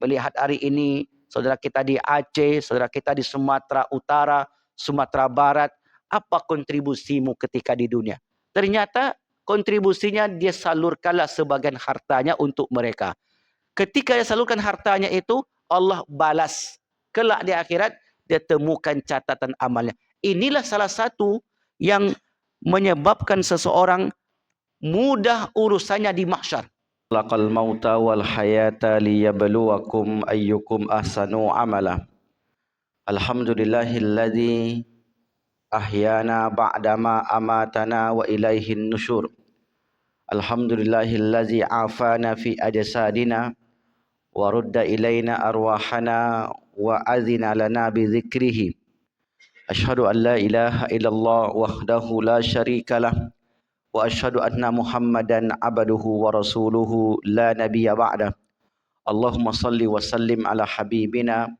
melihat hari ini saudara kita di Aceh, saudara kita di Sumatera Utara, Sumatera Barat, apa kontribusimu ketika di dunia? Ternyata kontribusinya dia salurkanlah sebagian hartanya untuk mereka. Ketika dia salurkan hartanya itu, Allah balas. Kelak di akhirat, dia temukan catatan amalnya. Inilah salah satu yang menyebabkan seseorang mudah urusannya di mahsyar. Laqal mauta wal hayata liyabluwakum ayyukum ahsanu amala. Alhamdulillahilladzi ahyana ba'dama amatana wa ilaihin nusyur. Alhamdulillahilladzi afana fi ajsadina wa rudda ilaina arwahana wa azina lana bi dzikrihi. Asyhadu an la ilaha illallah wahdahu la syarikalah wa asyhadu anna Muhammadan abduhu wa rasuluhu la nabiyya ba'dah. Allahumma salli wa sallim ala habibina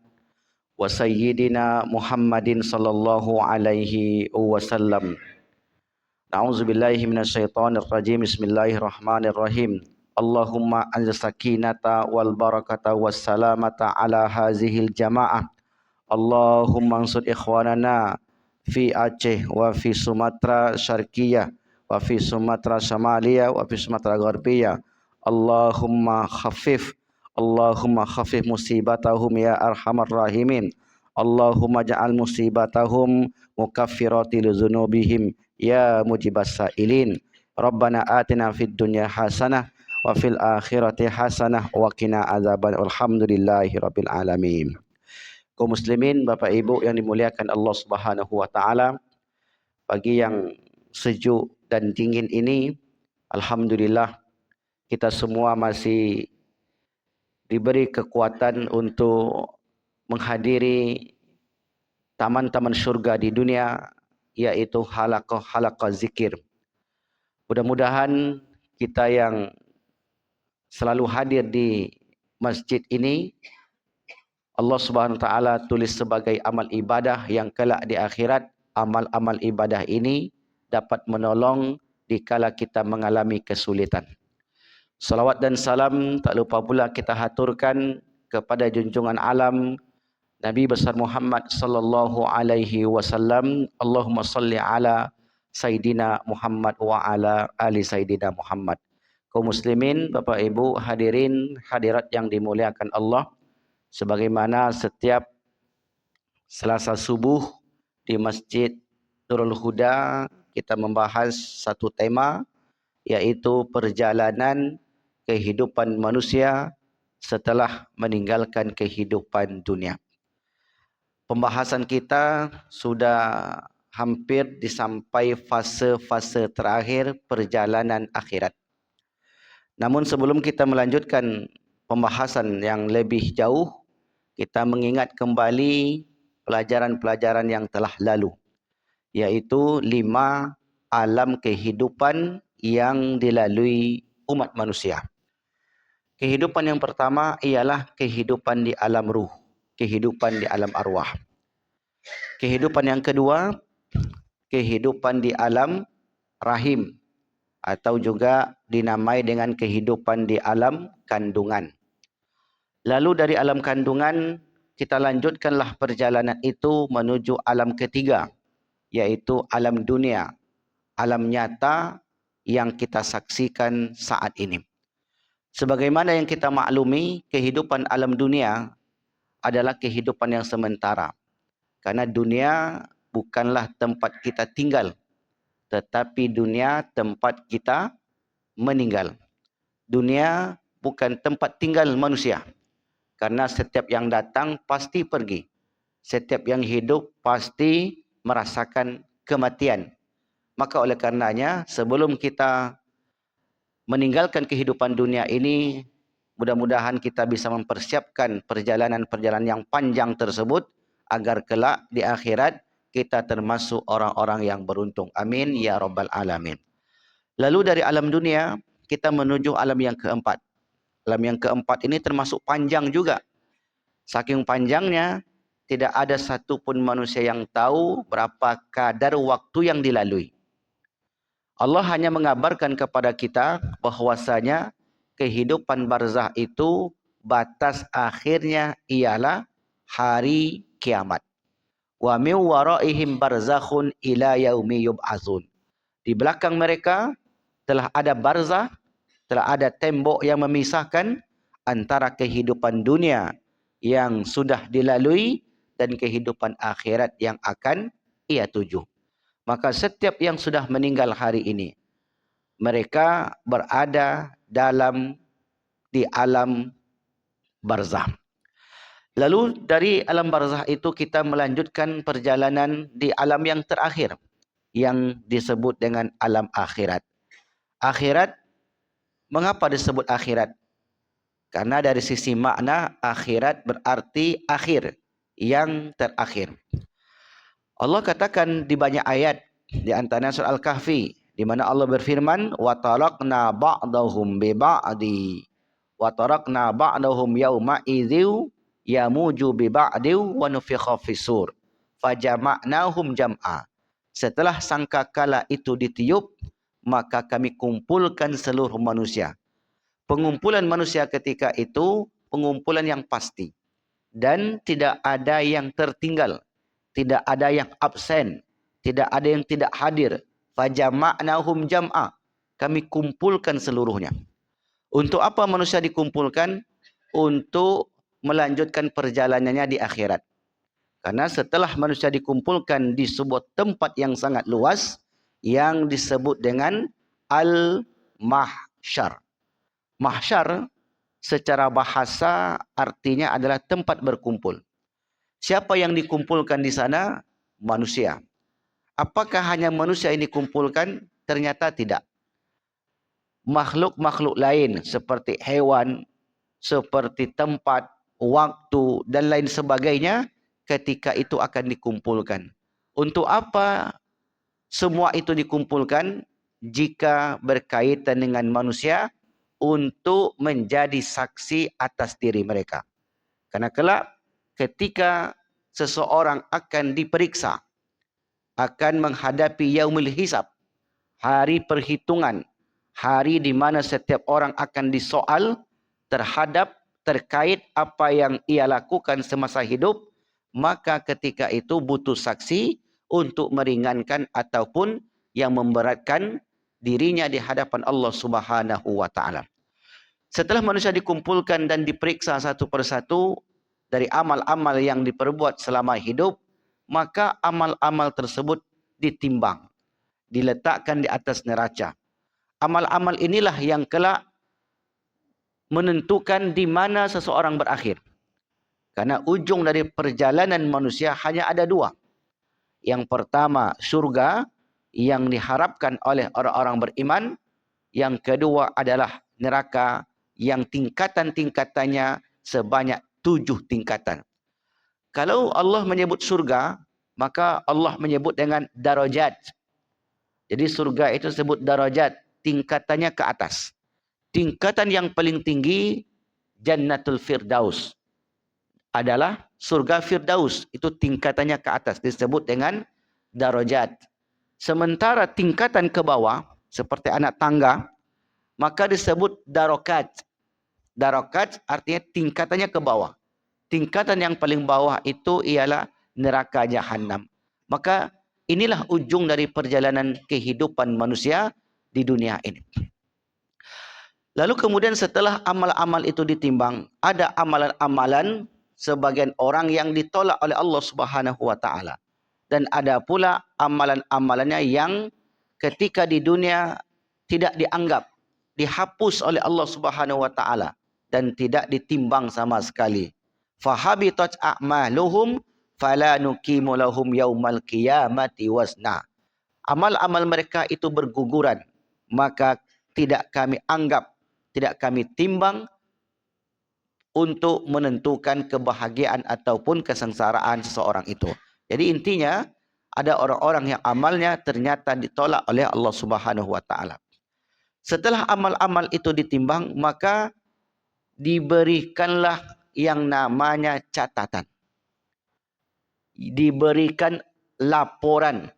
wa sayyidina Muhammadin sallallahu alaihi wasallam. A'udzubillahi minasyaitonir rajim. Bismillahirrahmanirrahim. Allahumma anzil sakinata wal barakata was salamata ala hazihil jamaah. Allahumma ansur ikhwanana fi Aceh wa fi Sumatera Syarqiyah wa fi Sumatera Symaliyah wa fi Sumatera Gharbiyah. Allahumma khafif musibatahum ya arhamar rahimin. Allahumma ja'al musibatahum mukaffirati lizunubihim ya mujibas sa'ilin. Rabbana atina fid dunya hasanah wa fil akhirati hasanah wa qina adzaban. Alhamdulillahi rabbil alamin. Kaum muslimin, Bapak Ibu yang dimuliakan Allah Subhanahu wa taala, pagi yang sejuk dan dingin ini, alhamdulillah kita semua masih diberi kekuatan untuk menghadiri taman-taman syurga di dunia, yaitu halaqah zikir. Mudah-mudahan kita yang selalu hadir di masjid ini, Allah Subhanahu wa taala tulis sebagai amal ibadah yang kelak di akhirat amal-amal ibadah ini dapat menolong dikala kita mengalami kesulitan. Salawat dan salam tak lupa pula kita haturkan kepada junjungan alam Nabi besar Muhammad sallallahu alaihi wasallam. Allahumma salli ala Sayyidina Muhammad wa ala ali Sayyidina Muhammad. Kaum muslimin, Bapak Ibu, hadirin hadirat yang dimuliakan Allah, sebagaimana setiap Selasa subuh di Masjid Nurul Huda kita membahas satu tema, yaitu perjalanan kehidupan manusia setelah meninggalkan kehidupan dunia. Pembahasan kita sudah hampir disampai fase-fase terakhir perjalanan akhirat. Namun sebelum kita melanjutkan pembahasan yang lebih jauh, kita mengingat kembali pelajaran-pelajaran yang telah lalu, yaitu 5 alam kehidupan yang dilalui umat manusia. Kehidupan yang pertama ialah kehidupan di alam ruh, kehidupan di alam arwah. Kehidupan yang kedua, kehidupan di alam rahim, atau juga dinamai dengan kehidupan di alam kandungan. Lalu dari alam kandungan kita lanjutkanlah perjalanan itu menuju alam ketiga, yaitu alam dunia, alam nyata yang kita saksikan saat ini. Sebagaimana yang kita maklumi, kehidupan alam dunia adalah kehidupan yang sementara. Karena dunia bukanlah tempat kita tinggal, tetapi dunia tempat kita meninggal. Dunia bukan tempat tinggal manusia, karena setiap yang datang pasti pergi. Setiap yang hidup pasti merasakan kematian. Maka oleh karenanya, sebelum kita meninggalkan kehidupan dunia ini, mudah-mudahan kita bisa mempersiapkan perjalanan-perjalanan yang panjang tersebut, agar kelak di akhirat kita termasuk orang-orang yang beruntung. Amin ya rabbal alamin. Lalu dari alam dunia kita menuju alam yang keempat. Alam yang keempat ini termasuk panjang juga. Saking panjangnya, tidak ada satupun manusia yang tahu berapa kadar waktu yang dilalui. Allah hanya mengabarkan kepada kita bahwasanya kehidupan barzah itu batas akhirnya ialah hari kiamat. Wa min waraihim barzakhun ila yaumi yub'atsun. Di belakang mereka telah ada barzah, telah ada tembok yang memisahkan antara kehidupan dunia yang sudah dilalui dan kehidupan akhirat yang akan ia tuju. Maka setiap yang sudah meninggal hari ini, mereka berada di alam barzah. Lalu dari alam barzah itu kita melanjutkan perjalanan di alam yang terakhir yang disebut dengan alam akhirat. Akhirat, mengapa disebut akhirat? Karena dari sisi makna akhirat berarti akhir, yang terakhir. Allah katakan di banyak ayat, di antaranya surah Al-Kahfi, di mana Allah berfirman, wa tarakna ba'dahum bi ba'di wa tarakna ba'dahum yauma idzu yamuju bi ba'di wa nufikha fis-sur fajama'nahum jam'a. Setelah sangkakala itu ditiup, maka kami kumpulkan seluruh manusia. Pengumpulan manusia ketika itu pengumpulan yang pasti dan tidak ada yang tertinggal, tidak ada yang absen, tidak ada yang tidak hadir. Fajama'nahum jam'a, kami kumpulkan seluruhnya. Untuk apa manusia dikumpulkan? Untuk melanjutkan perjalanannya di akhirat. Karena setelah manusia dikumpulkan di sebuah tempat yang sangat luas yang disebut dengan al-mahsyar. Mahsyar secara bahasa artinya adalah tempat berkumpul. Siapa yang dikumpulkan di sana? Manusia. Apakah hanya manusia yang dikumpulkan? Ternyata tidak. Makhluk-makhluk lain seperti hewan, seperti tempat, waktu dan lain sebagainya ketika itu akan dikumpulkan. Untuk apa semua itu dikumpulkan? Jika berkaitan dengan manusia, untuk menjadi saksi atas diri mereka. Karena kelak ketika seseorang akan diperiksa, akan menghadapi yaumul hisab, hari perhitungan, hari di mana setiap orang akan disoal terkait apa yang ia lakukan semasa hidup, maka ketika itu butuh saksi untuk meringankan ataupun yang memberatkan dirinya di hadapan Allah Subhanahu wa taala. Setelah manusia dikumpulkan dan diperiksa satu persatu dari amal-amal yang diperbuat selama hidup, maka amal-amal tersebut ditimbang, diletakkan di atas neraca. Amal-amal inilah yang kelak menentukan di mana seseorang berakhir. Karena ujung dari perjalanan manusia hanya ada dua. Yang pertama, surga yang diharapkan oleh orang-orang beriman. Yang kedua adalah neraka yang tingkatan-tingkatannya sebanyak 7 tingkatan. Kalau Allah menyebut surga, maka Allah menyebut dengan darajat. Jadi surga itu disebut darajat, tingkatannya ke atas. Tingkatan yang paling tinggi, Jannatul Firdaus, adalah surga Firdaus. Itu tingkatannya ke atas, disebut dengan darajat. Sementara tingkatan ke bawah, seperti anak tangga, maka disebut darokat. Darokat artinya tingkatannya ke bawah. Tingkatan yang paling bawah itu ialah neraka Jahannam. Maka inilah ujung dari perjalanan kehidupan manusia di dunia ini. Lalu kemudian setelah amal-amal itu ditimbang, ada amalan-amalan sebagian orang yang ditolak oleh Allah Subhanahu wa taala. Dan ada pula amalan-amalannya yang ketika di dunia tidak dianggap, dihapus oleh Allah Subhanahu wa taala dan tidak ditimbang sama sekali. Fahabitat a'maluhum fala nuqimu lahum yaumal qiyamati wazna. Amal-amal mereka itu berguguran, maka tidak kami anggap, tidak kami timbang untuk menentukan kebahagiaan ataupun kesengsaraan seseorang itu. Jadi intinya ada orang-orang yang amalnya ternyata ditolak oleh Allah Subhanahu wa taala. Setelah amal-amal itu ditimbang, maka diberikanlah yang namanya catatan. Diberikan laporan.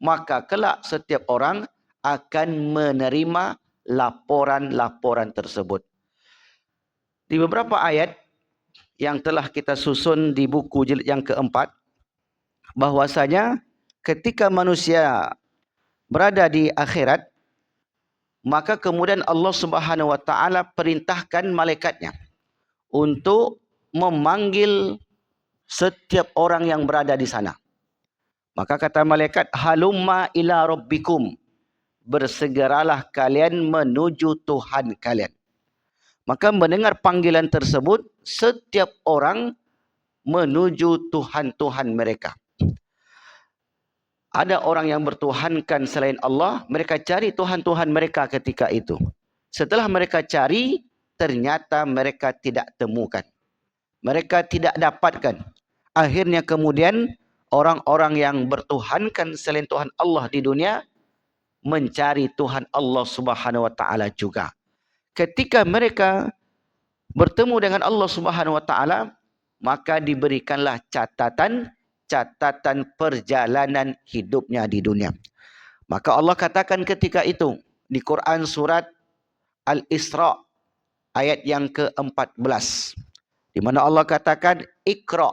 Maka kelak setiap orang akan menerima laporan-laporan tersebut. Di beberapa ayat yang telah kita susun di buku jilid yang keempat, bahwasanya ketika manusia berada di akhirat, maka kemudian Allah Subhanahu wa taala perintahkan malaikatnya untuk memanggil setiap orang yang berada di sana. Maka kata malaikat, halumma ila rabbikum, bersegeralah kalian menuju Tuhan kalian. Maka mendengar panggilan tersebut, setiap orang menuju Tuhan-Tuhan mereka. Ada orang yang bertuhankan selain Allah, mereka cari Tuhan-Tuhan mereka ketika itu. Setelah mereka cari, ternyata mereka tidak temukan. Mereka tidak dapatkan. Akhirnya kemudian orang-orang yang bertuhankan selain Tuhan Allah di dunia mencari Tuhan Allah Subhanahu wa taala juga. Ketika mereka bertemu dengan Allah Subhanahu wa taala, maka diberikanlah catatan perjalanan hidupnya di dunia. Maka Allah katakan ketika itu di Quran surat Al-Isra ayat yang ke-14, di mana Allah katakan, Iqra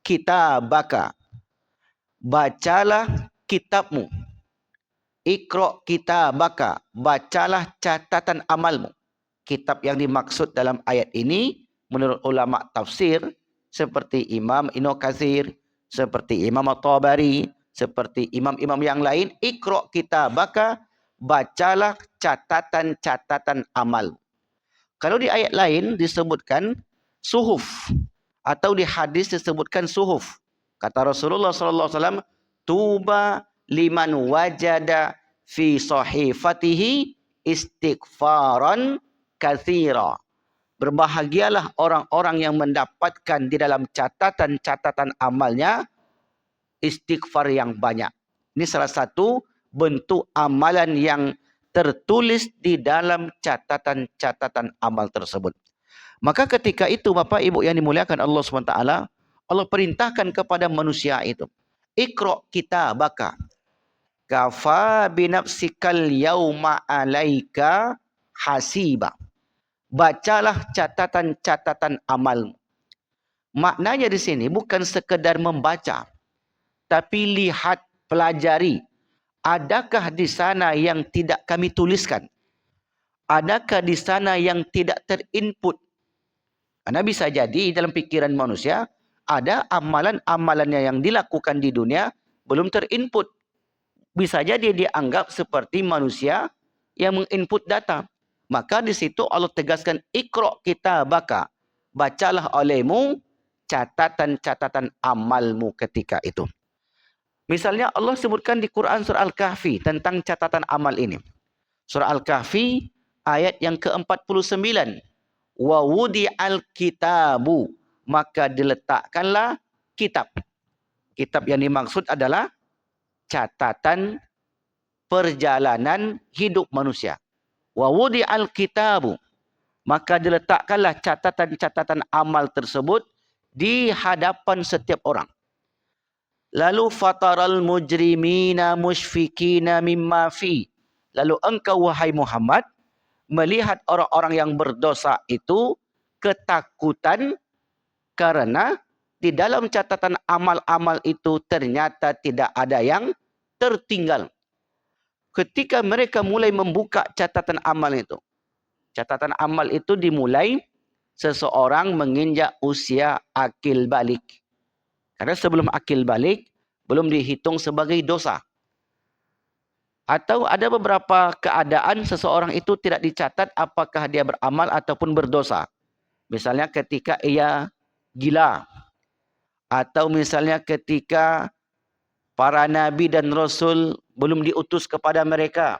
kitabaka, bacalah kitabmu. Iqra kitabaka, bacalah catatan amalmu. Kitab yang dimaksud dalam ayat ini menurut ulama tafsir seperti Imam Ibnu Katsir, seperti Imam At-Tabari, seperti imam-imam yang lain, Iqra kitabaka, bacalah catatan-catatan amal. Kalau di ayat lain disebutkan suhuf, atau di hadis disebutkan suhuf. Kata Rasulullah sallallahu alaihi wasallam, tuba liman wajada fi sahifatihi istighfaran katsira. Berbahagialah orang-orang yang mendapatkan di dalam catatan-catatan amalnya istighfar yang banyak. Ini salah satu bentuk amalan yang tertulis di dalam catatan-catatan amal tersebut. Maka ketika itu Bapak Ibu yang dimuliakan Allah SWT, Allah perintahkan kepada manusia itu, Iqra kitabaka, kafa binafsikal yauma alaika hasiba. Bacalah catatan-catatan amalmu. Maknanya di sini bukan sekedar membaca, tapi lihat, pelajari. Adakah di sana yang tidak kami tuliskan? Adakah di sana yang tidak terinput? Karena bisa jadi dalam pikiran manusia ada amalan-amalannya yang dilakukan di dunia belum terinput. Bisa jadi dianggap seperti manusia yang menginput data. Maka di situ Allah tegaskan, Iqra kitabaka, bacalah olehmu catatan-catatan amalmu ketika itu. Misalnya Allah sebutkan di Quran surah Al-Kahfi tentang catatan amal ini. Surah Al-Kahfi ayat yang ke-49. Wa wudi'al kitabu, maka diletakkanlah kitab. Kitab yang dimaksud adalah catatan perjalanan hidup manusia. Wa wudi'al kitabu, maka diletakkanlah catatan-catatan amal tersebut di hadapan setiap orang. Lalu fataral mujrimina musyfikina mimma fi, lalu engkau wahai Muhammad melihat orang-orang yang berdosa itu ketakutan karena di dalam catatan amal-amal itu ternyata tidak ada yang tertinggal. Ketika mereka mulai membuka catatan amal itu, catatan amal itu dimulai seseorang menginjak usia akil balik. Karena sebelum akil balik belum dihitung sebagai dosa. Atau ada beberapa keadaan seseorang itu tidak dicatat apakah dia beramal ataupun berdosa. Misalnya ketika ia gila. Atau misalnya ketika para nabi dan rasul belum diutus kepada mereka.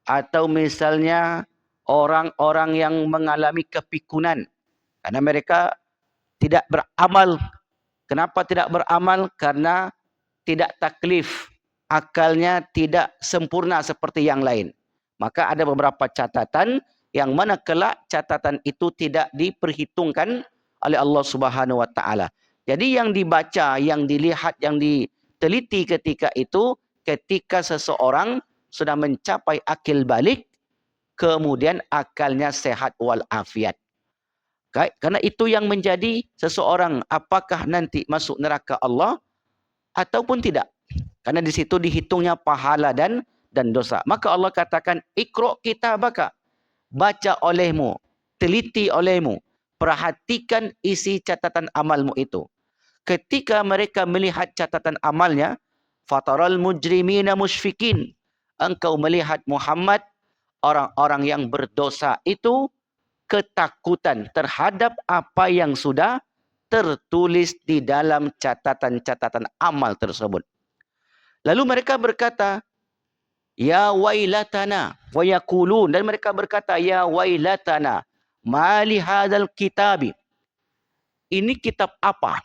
Atau misalnya orang-orang yang mengalami kepikunan. Karena mereka tidak beramal. Kenapa tidak beramal? Karena tidak taklif. Akalnya tidak sempurna seperti yang lain. Maka ada beberapa catatan yang mana kelak catatan itu tidak diperhitungkan oleh Allah Subhanahu wa taala. Jadi yang dibaca, yang dilihat, yang diteliti ketika itu ketika seseorang sudah mencapai akil balik, kemudian akalnya sehat walafiat. Karena itu yang menjadi seseorang apakah nanti masuk neraka Allah ataupun tidak. Karena di situ dihitungnya pahala dan dosa. Maka Allah katakan, Iqra' kitabaka, baca olehmu, teliti olehmu, perhatikan isi catatan amalmu itu. Ketika mereka melihat catatan amalnya, fataral mujrimina musyfikin, engkau melihat Muhammad, orang-orang yang berdosa itu ketakutan terhadap apa yang sudah tertulis di dalam catatan-catatan amal tersebut. Lalu mereka berkata, ya wailatana, wa yaqulun, dan mereka berkata, ya wailatana, mali hadzal kitabi. Ini kitab apa?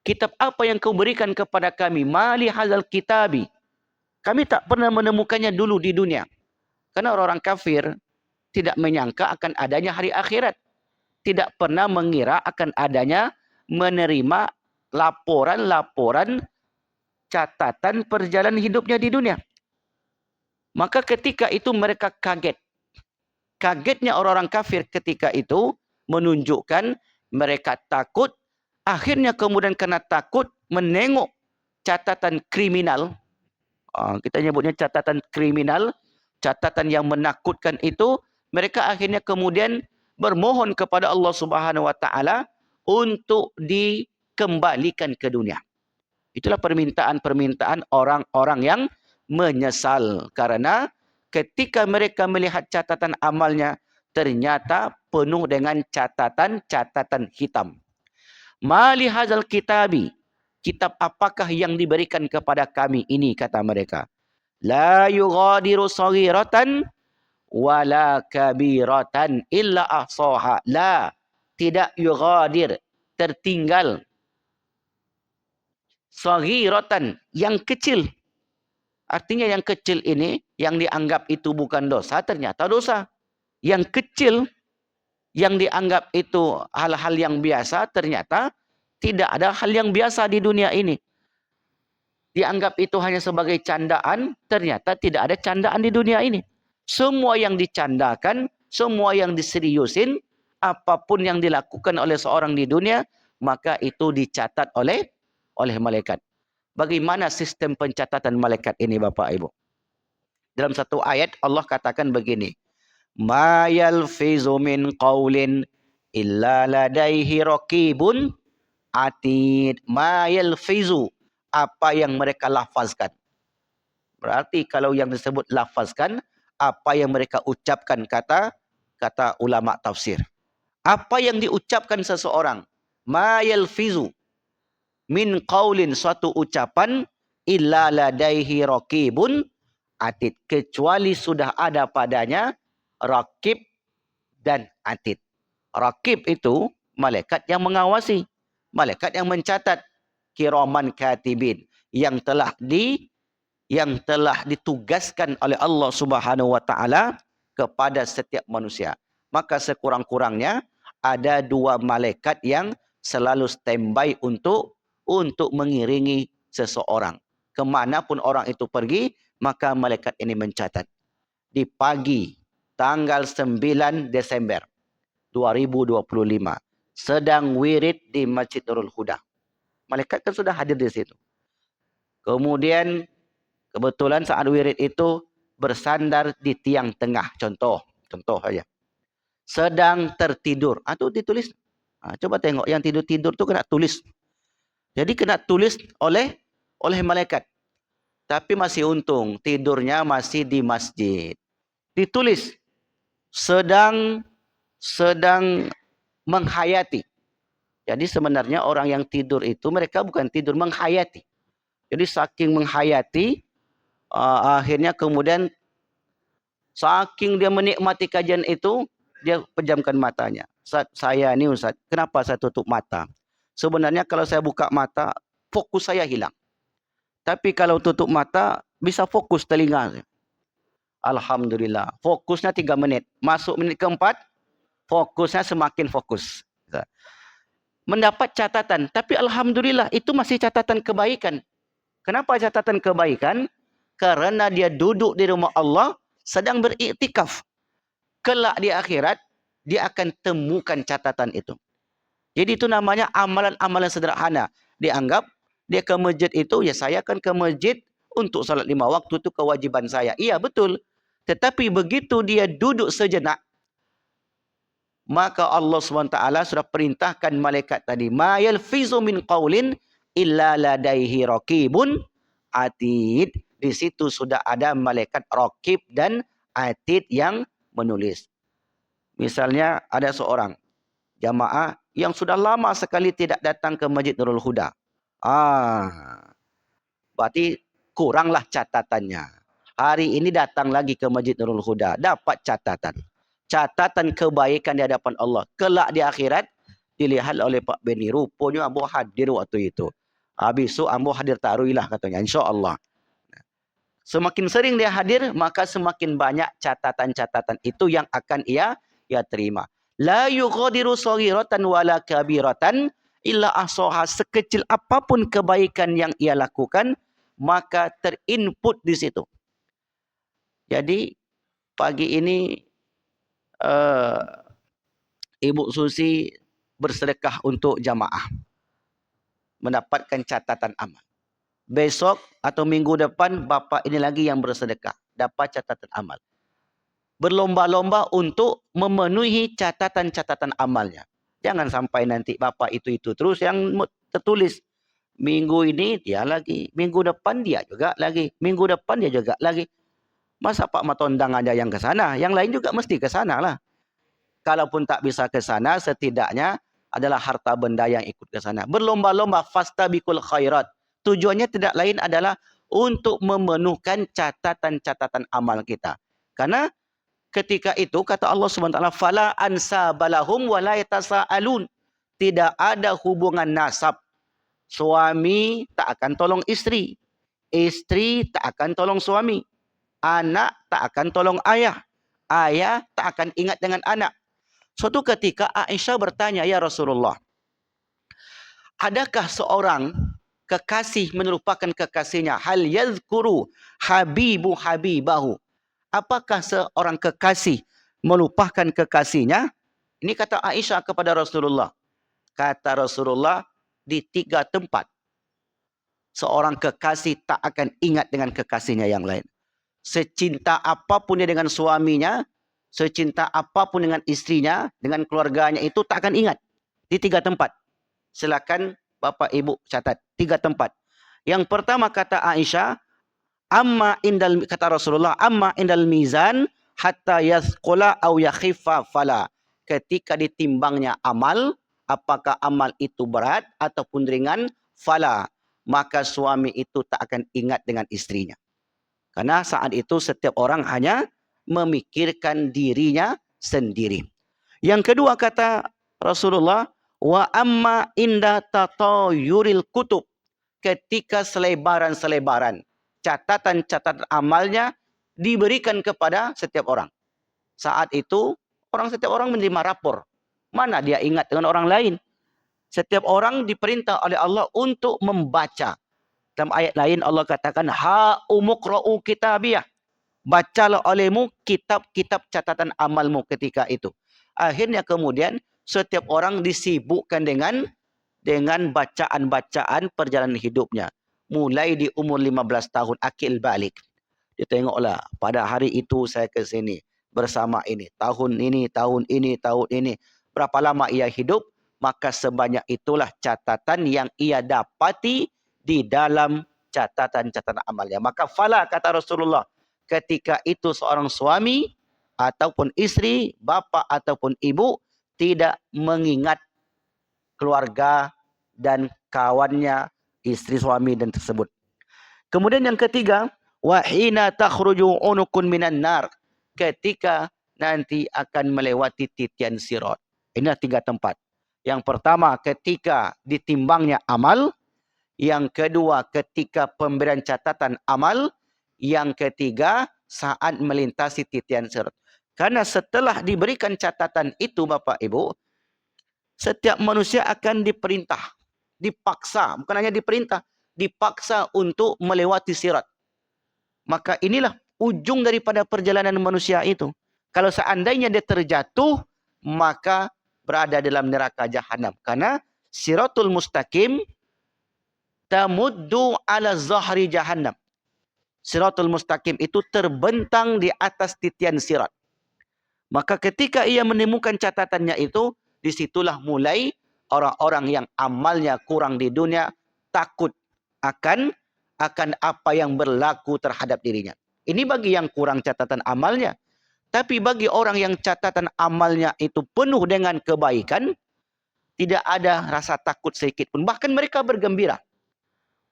Kitab apa yang kau berikan kepada kami? Mali hadzal kitabi. Kami tak pernah menemukannya dulu di dunia. Karena orang-orang kafir tidak menyangka akan adanya hari akhirat. Tidak pernah mengira akan adanya menerima laporan-laporan catatan perjalanan hidupnya di dunia. Maka ketika itu mereka kaget. Kagetnya orang-orang kafir ketika itu menunjukkan mereka takut. Akhirnya kemudian karena takut menengok catatan kriminal. Kita nyebutnya catatan kriminal. Catatan yang menakutkan itu. Mereka akhirnya kemudian bermohon kepada Allah Subhanahu Wa Taala untuk dikembalikan ke dunia. Itulah permintaan-permintaan orang-orang yang menyesal. Karena ketika mereka melihat catatan amalnya, ternyata penuh dengan catatan-catatan hitam. Mali hadzal kitabi. Kitab apakah yang diberikan kepada kami ini, kata mereka. La yughadiru saghiratan wala kabiratan illa ahsaha. La, tidak yughadir, tertinggal. Saghiratan, yang kecil. Artinya yang kecil ini, yang dianggap itu bukan dosa, ternyata dosa. Yang kecil, yang dianggap itu hal-hal yang biasa, ternyata tidak ada hal yang biasa di dunia ini. Dianggap itu hanya sebagai candaan, ternyata tidak ada candaan di dunia ini. Semua yang dicandakan, semua yang diseriusin, apapun yang dilakukan oleh seorang di dunia, maka itu dicatat oleh malaikat. Bagaimana sistem pencatatan malaikat ini, Bapak Ibu? Dalam satu ayat Allah katakan begini. Ma yalfizu min qaulin illa ladaihi raqibun atid. Ma yalfizu, apa yang mereka lafazkan. Berarti kalau yang disebut lafazkan, apa yang mereka ucapkan, kata ulama tafsir. Apa yang diucapkan seseorang, ma yalfizu min qaulin, suatu ucapan, illa ladaihi raqibun atid, kecuali sudah ada padanya raqib dan atid. Raqib itu malaikat yang mengawasi, malaikat yang mencatat, kiraman katibin, yang telah ditugaskan oleh Allah Subhanahu Wa Taala kepada setiap manusia. Maka sekurang-kurangnya ada 2 malaikat yang selalu standby untuk mengiringi seseorang. Kemanapun orang itu pergi, maka malaikat ini mencatat. Di pagi tanggal 9 Desember 2025, sedang wirid di Masjid Nurul Huda. Malaikat kan sudah hadir di situ. Kemudian kebetulan saat wirid itu bersandar di tiang tengah. Contoh saja. Sedang tertidur. Itu ditulis. Coba tengok yang tidur-tidur itu kena tulis. Jadi kena tulis oleh malaikat. Tapi masih untung tidurnya masih di masjid. Ditulis sedang menghayati. Jadi sebenarnya orang yang tidur itu mereka bukan tidur, menghayati. Jadi saking menghayati, akhirnya kemudian saking dia menikmati kajian itu, dia pejamkan matanya. Saya ini Ustaz, kenapa saya tutup mata? Sebenarnya kalau saya buka mata, fokus saya hilang. Tapi kalau tutup mata, bisa fokus telinga. Alhamdulillah. Fokusnya 3 menit. Masuk menit keempat, fokusnya semakin fokus. Mendapat catatan. Tapi Alhamdulillah, itu masih catatan kebaikan. Kenapa catatan kebaikan? Karena dia duduk di rumah Allah sedang beriktikaf. Kelak di akhirat, dia akan temukan catatan itu. Jadi itu namanya amalan-amalan sederhana. Dianggap dia ke masjid itu, ya saya akan ke masjid untuk salat 5 waktu, itu kewajiban saya. Iya betul. Tetapi begitu dia duduk sejenak, maka Allah SWT sudah perintahkan malaikat tadi, ma yalfizu min qaulin illa ladaihi raqibun atid. Di situ sudah ada malaikat raqib dan atid yang menulis. Misalnya ada seorang jamaah yang sudah lama sekali tidak datang ke Masjid Nurul Huda. Berarti kuranglah catatannya. Hari ini datang lagi ke Masjid Nurul Huda, dapat catatan. Catatan kebaikan di hadapan Allah. Kelak di akhirat, dilihat oleh Pak Beni. Rupanya ambo hadir waktu itu. Habis itu ambo hadir taruhilah katanya, insyaAllah. Semakin sering dia hadir, maka semakin banyak catatan-catatan itu yang akan ia terima. La yughadiru saghiratan wala kabiratan illa ahsaha. Sekecil apapun kebaikan yang ia lakukan, maka terinput di situ. Jadi pagi ini Ibu Susi bersedekah untuk jamaah, mendapatkan catatan amal. Besok atau minggu depan Bapak ini lagi yang bersedekah, dapat catatan amal. Berlomba-lomba untuk memenuhi catatan-catatan amalnya. Jangan sampai nanti Bapak itu terus yang tertulis. Minggu ini dia lagi, minggu depan dia juga lagi, minggu depan dia juga lagi. Masa Pak Matondang aja yang ke sana, yang lain juga mesti ke sana lah. Kalaupun tak bisa ke sana, setidaknya adalah harta benda yang ikut ke sana. Berlomba-lomba fastabiqul khairat. Tujuannya tidak lain adalah untuk memenuhkan catatan-catatan amal kita. Karena ketika itu kata Allah SWT, fala ansabalahum wala yatasaalun. Tidak ada hubungan nasab. Suami tak akan tolong istri. Istri tak akan tolong suami. Anak tak akan tolong ayah. Ayah tak akan ingat dengan anak. Suatu ketika Aisyah bertanya, ya Rasulullah, adakah seorang kekasih melupakan kekasihnya? Hal yadhkuru habibu habibahu. Apakah seorang kekasih melupakan kekasihnya? Ini kata Aisyah kepada Rasulullah. Kata Rasulullah, di 3 tempat seorang kekasih tak akan ingat dengan kekasihnya yang lain. Secinta apapun dia dengan suaminya, secinta apapun dengan istrinya, dengan keluarganya, itu tak akan ingat. Di 3 tempat. Silakan Bapak Ibu catat. 3 tempat. Yang pertama kata Aisyah, kata Rasulullah, amma indal mizan hatta yathqula au yakhiffa fala. Ketika ditimbangnya amal, apakah amal itu berat ataupun ringan, fala. Maka suami itu tak akan ingat dengan istrinya. Karena saat itu setiap orang hanya memikirkan dirinya sendiri. Yang kedua kata Rasulullah, wa amma inda tatayuril kutub. Ketika selebaran-selebaran catatan-catatan amalnya diberikan kepada setiap orang. Saat itu setiap orang menerima rapor. Mana dia ingat dengan orang lain? Setiap orang diperintah oleh Allah untuk membaca. Dalam ayat lain Allah katakan, ha umuqra'u kitabiyah. Bacalah olehmu kitab-kitab catatan amalmu ketika itu. Akhirnya kemudian setiap orang disibukkan dengan bacaan-bacaan perjalanan hidupnya. Mulai di umur 15 tahun, akil balik. Dia tengoklah, pada hari itu saya ke sini bersama ini. Tahun ini. Berapa lama ia hidup, maka sebanyak itulah catatan yang ia dapati di dalam catatan-catatan amalnya. Maka fala kata Rasulullah, ketika itu seorang suami ataupun istri, bapa ataupun ibu tidak mengingat keluarga dan kawannya, istri suami dan tersebut. Kemudian yang ketiga, wa hina takhruju unukun minan nar. Ketika nanti akan melewati titian sirat. Inilah 3 tempat. Yang pertama ketika ditimbangnya amal. Yang kedua ketika pemberian catatan amal. Yang ketiga saat melintasi titian sirat. Karena setelah diberikan catatan itu Bapak Ibu, setiap manusia akan diperintah, dipaksa, bukan hanya diperintah, dipaksa untuk melewati sirat. Maka inilah ujung daripada perjalanan manusia itu. Kalau seandainya dia terjatuh, maka berada dalam neraka jahanam. Karena siratul mustaqim tamuddu ala zahri jahannam. Siratul mustaqim itu terbentang di atas titian sirat. Maka ketika ia menemukan catatannya itu, disitulah mulai orang-orang yang amalnya kurang di dunia takut akan apa yang berlaku terhadap dirinya. Ini bagi yang kurang catatan amalnya. Tapi bagi orang yang catatan amalnya itu penuh dengan kebaikan, tidak ada rasa takut sedikit pun. Bahkan mereka bergembira.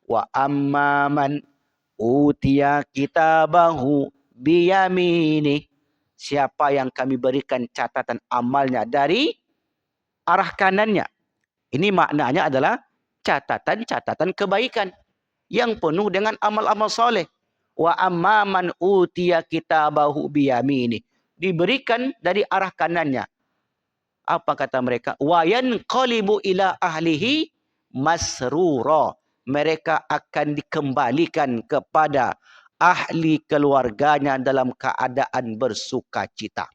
Wa amman utiya kitabahu biyamini. Siapa yang kami berikan catatan amalnya dari arah kanannya. Ini maknanya adalah catatan-catatan kebaikan yang penuh dengan amal-amal soleh. Wa amman utiya kitabahu biyamini. Diberikan dari arah kanannya. Apa kata mereka? Wa yanqalibu ila ahlihi masrura. Mereka akan dikembalikan kepada ahli keluarganya dalam keadaan bersuka cita.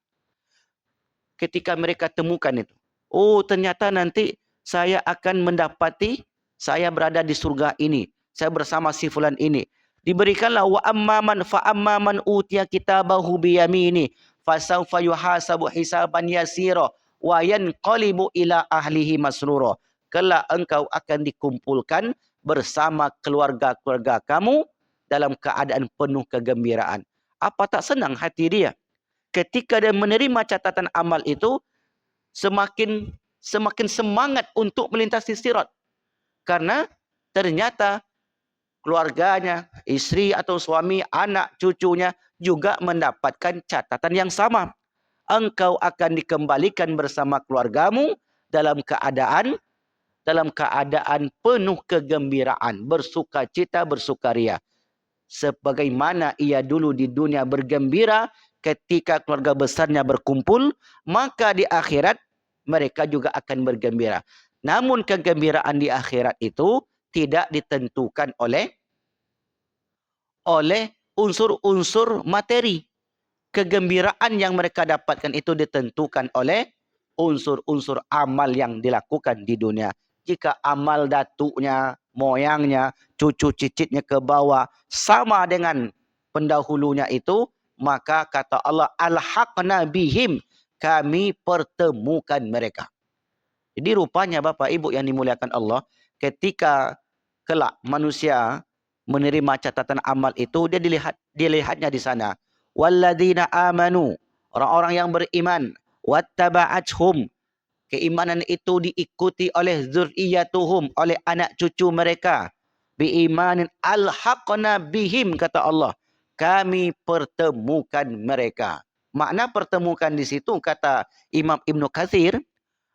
Ketika mereka temukan itu, oh ternyata nanti saya akan mendapati saya berada di surga ini, saya bersama si fulan ini. Diberikanlah wa amman fa amman utiya kitabahu biyamini fasawfa yuhasabu hisaban yasira wa yanqalibu ila ahlihi masrura. Kelak engkau akan dikumpulkan bersama keluarga-keluarga kamu dalam keadaan penuh kegembiraan. Apa tak senang hati dia? Ketika dia menerima catatan amal itu, semakin semangat untuk melintasi sirat. Karena ternyata keluarganya, istri atau suami, anak, cucunya juga mendapatkan catatan yang sama. Engkau akan dikembalikan bersama keluargamu dalam keadaan penuh kegembiraan, bersukacita, bersukaria. Sebagaimana ia dulu di dunia bergembira ketika keluarga besarnya berkumpul, maka di akhirat mereka juga akan bergembira. Namun kegembiraan di akhirat itu tidak ditentukan oleh unsur-unsur materi. Kegembiraan yang mereka dapatkan itu ditentukan oleh unsur-unsur amal yang dilakukan di dunia. Jika amal datuknya, moyangnya, cucu cicitnya ke bawah sama dengan pendahulunya itu, maka kata Allah, alhaqna bihim, kami pertemukan mereka. Jadi rupanya Bapak Ibu yang dimuliakan Allah, ketika kelak manusia menerima catatan amal itu, dia dilihatnya di sana. Walladzina amanu, orang-orang yang beriman, wattaba'athum, keimanan itu diikuti oleh zuriyatuhum, oleh anak cucu mereka. Biimanin alhaqna bihim, kata Allah, kami pertemukan mereka. Makna pertemukan di situ, kata Imam Ibnu Katsir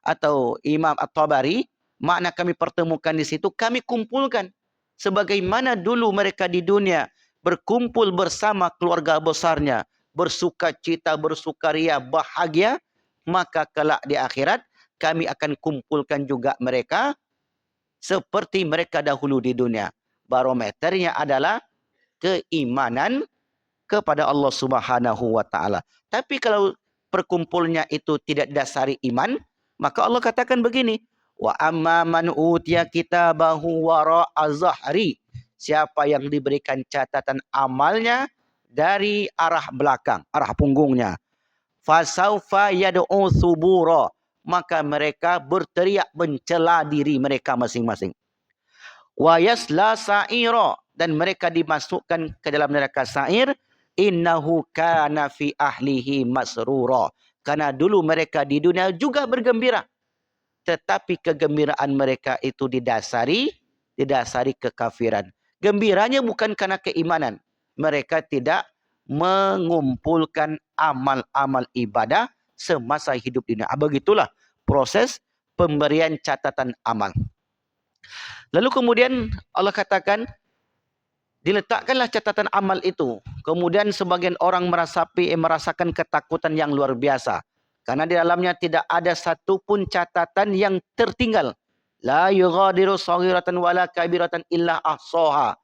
atau Imam At-Tabari, makna kami pertemukan di situ, kami kumpulkan. Sebagaimana dulu mereka di dunia berkumpul bersama keluarga besarnya, bersuka cita, bersukaria, bahagia, maka kelak di akhirat kami akan kumpulkan juga mereka seperti mereka dahulu di dunia. Barometernya adalah keimanan kepada Allah Subhanahu wa taala. Tapi kalau perkumpulnya itu tidak dasari iman, maka Allah katakan begini, wa amma man utiya kitabahu wara'a zahri. Siapa yang diberikan catatan amalnya dari arah belakang, arah punggungnya. Fasaufa yad'u subura. Maka mereka berteriak mencela diri mereka masing-masing. Wa yasla sa'ira. Dan mereka dimasukkan ke dalam neraka sa'ir. Innahu kana fi ahlihi masrura. Karena dulu mereka di dunia juga bergembira. Tetapi kegembiraan mereka itu didasari kekafiran. Gembiranya bukan karena keimanan. Mereka tidak mengumpulkan amal-amal ibadah semasa hidup dunia. Begitulah proses pemberian catatan amal. Lalu kemudian Allah katakan, diletakkanlah catatan amal itu. Kemudian sebagian orang merasakan ketakutan yang luar biasa. Karena di dalamnya tidak ada satupun catatan yang tertinggal. La yughadiru saghiratan wala kabiratan illa ahsaha.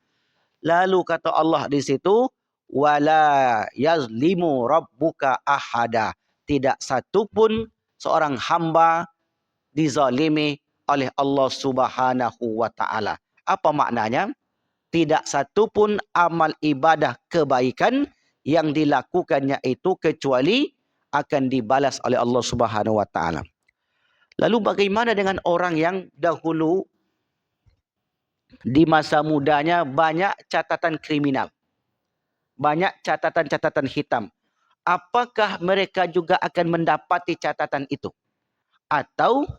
Lalu kata Allah di situ, wala yazlimu rabbuka ahada. Tidak satupun seorang hamba dizalimi oleh Allah Subhanahu wa taala. Apa maknanya? Tidak satu pun amal ibadah kebaikan yang dilakukannya itu kecuali akan dibalas oleh Allah Subhanahu wa taala. Lalu bagaimana dengan orang yang dahulu di masa mudanya banyak catatan kriminal, banyak catatan-catatan hitam? Apakah mereka juga akan mendapati catatan itu? Atau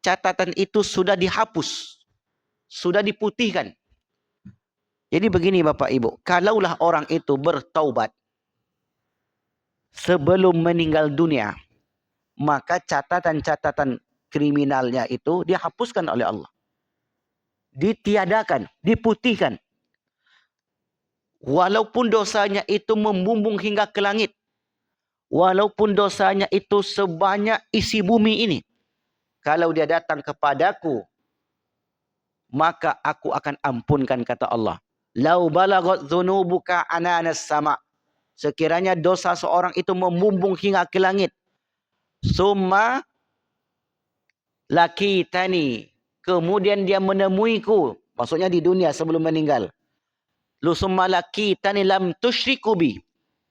catatan itu sudah dihapus, sudah diputihkan? Jadi begini Bapak Ibu, kalaulah orang itu bertaubat sebelum meninggal dunia, maka catatan-catatan kriminalnya itu dihapuskan oleh Allah. Ditiadakan, diputihkan. Walaupun dosanya itu membumbung hingga ke langit. Walaupun dosanya itu sebanyak isi bumi ini. Kalau dia datang kepadaku, maka aku akan ampunkan, kata Allah. Lau balagat dzunubuka ananas sama. Sekiranya dosa seorang itu membumbung hingga ke langit. Summa lakitani. Kemudian dia menemuiku. Maksudnya di dunia sebelum meninggal. Summa lakitani lam tusyriku bi.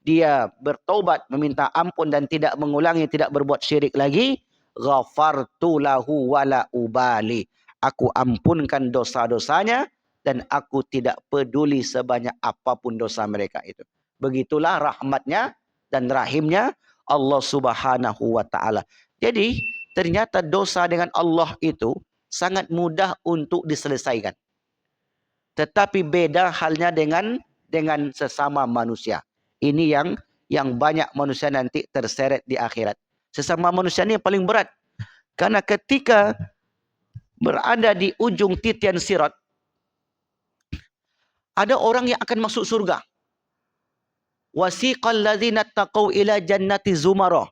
Dia bertaubat, meminta ampun dan tidak mengulangi, tidak berbuat syirik lagi. Ghafartu lahu wala ubali. Aku ampunkan dosa-dosanya dan aku tidak peduli sebanyak apapun dosa mereka itu. Begitulah rahmatnya dan rahimnya Allah Subhanahu wa taala. Jadi ternyata dosa dengan Allah itu sangat mudah untuk diselesaikan. Tetapi beda halnya dengan sesama manusia. Ini yang banyak manusia nanti terseret di akhirat. Sesama manusia ini yang paling berat. Karena ketika berada di ujung titian sirat, ada orang yang akan masuk surga. Wasiqal ladzina taqau ila jannati zumara.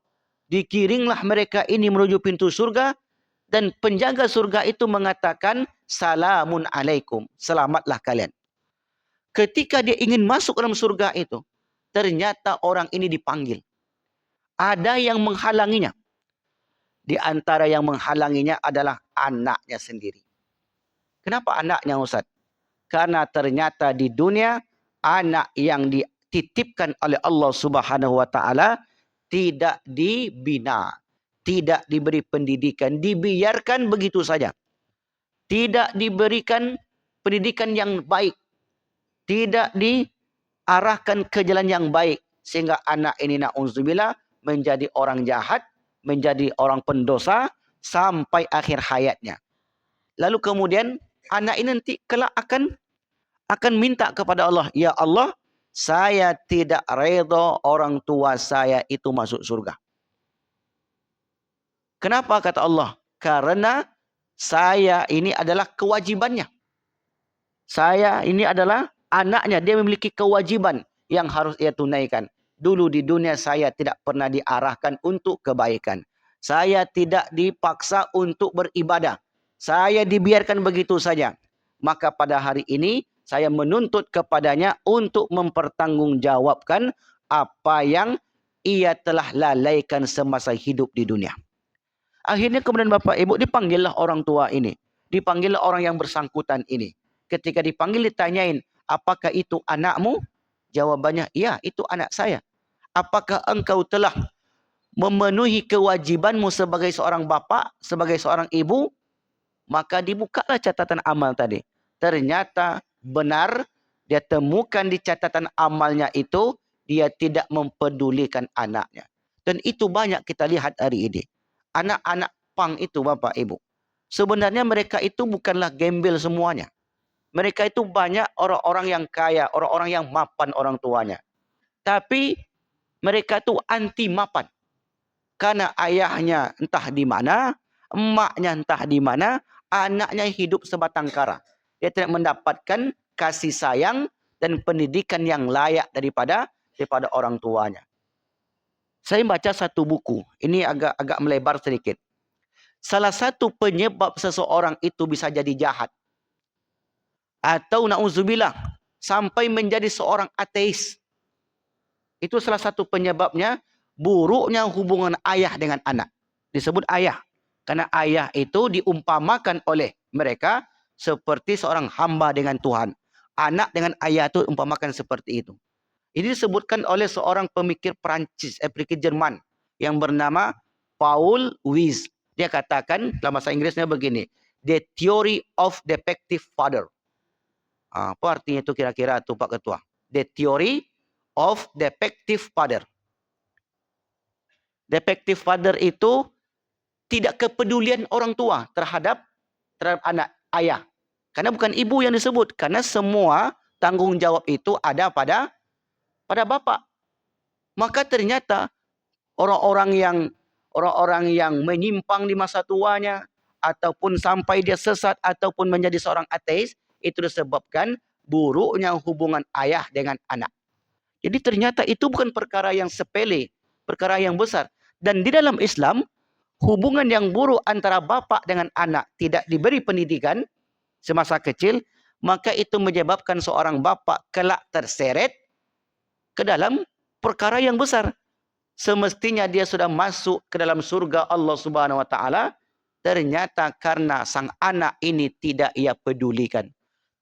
Dikiringlah mereka ini menuju pintu surga dan penjaga surga itu mengatakan salamun alaikum, selamatlah kalian. Ketika dia ingin masuk dalam surga itu, ternyata orang ini dipanggil. Ada yang menghalanginya. Di antara yang menghalanginya adalah anaknya sendiri. Kenapa anaknya, Ustaz? Karena ternyata di dunia anak yang dititipkan oleh Allah Subhanahu wa taala tidak dibina, tidak diberi pendidikan, dibiarkan begitu saja. Tidak diberikan pendidikan yang baik, tidak diarahkan ke jalan yang baik, sehingga anak ini na'udzubillah menjadi orang jahat, menjadi orang pendosa sampai akhir hayatnya. Lalu kemudian anak ini nanti kelak akan minta kepada Allah, ya Allah, saya tidak redha orang tua saya itu masuk surga. Kenapa, kata Allah? Karena saya ini adalah kewajibannya. Saya ini adalah anaknya, dia memiliki kewajiban yang harus ia tunaikan. Dulu di dunia saya tidak pernah diarahkan untuk kebaikan. Saya tidak dipaksa untuk beribadah. Saya dibiarkan begitu saja. Maka pada hari ini saya menuntut kepadanya untuk mempertanggungjawabkan apa yang ia telah lalaikan semasa hidup di dunia. Akhirnya kemudian Bapak Ibu dipanggillah orang tua ini. Dipanggillah orang yang bersangkutan ini. Ketika dipanggil ditanyain, apakah itu anakmu? Jawabannya, iya, itu anak saya. Apakah engkau telah memenuhi kewajibanmu sebagai seorang bapak, sebagai seorang ibu? Maka dibukalah catatan amal tadi. Ternyata benar, dia temukan di catatan amalnya itu, dia tidak mempedulikan anaknya. Dan itu banyak kita lihat hari ini. Anak-anak pang itu Bapak Ibu. Sebenarnya mereka itu bukanlah gembel semuanya. Mereka itu banyak orang-orang yang kaya, orang-orang yang mapan orang tuanya. Tapi mereka itu anti mapan. Karena ayahnya entah di mana, emaknya entah di mana, anaknya hidup sebatang kara. Dia tidak mendapatkan kasih sayang dan pendidikan yang layak daripada orang tuanya. Saya baca satu buku, ini agak melebar sedikit. Salah satu penyebab seseorang itu bisa jadi jahat, atau na'udzubillah sampai menjadi seorang ateis. Itu salah satu penyebabnya buruknya hubungan ayah dengan anak. disebut ayah. Karena ayah itu diumpamakan oleh mereka seperti seorang hamba dengan Tuhan. Anak dengan ayah itu umpamakan seperti itu. Ini disebutkan oleh seorang pemikir Perancis, pemikir Jerman yang bernama Paul Weiss. Dia katakan dalam bahasa Inggrisnya begini, The Theory of Defective Father. Apa artinya itu kira-kira tuh Pak Ketua? The Theory of Defective Father. Defective father itu tidak kepedulian orang tua terhadap anak, ayah. Karena bukan ibu yang disebut. Karena semua tanggung jawab itu ada pada bapak. Maka ternyata orang-orang yang menyimpang di masa tuanya, ataupun sampai dia sesat, ataupun menjadi seorang ateis, itu disebabkan buruknya hubungan ayah dengan anak. Jadi ternyata itu bukan perkara yang sepele, perkara yang besar. Dan di dalam Islam, hubungan yang buruk antara bapak dengan anak tidak diberi pendidikan semasa kecil, maka itu menyebabkan seorang bapak kelak terseret ke dalam perkara yang besar. Semestinya dia sudah masuk ke dalam surga Allah Subhanahu wa taala, ternyata karena sang anak ini tidak ia pedulikan,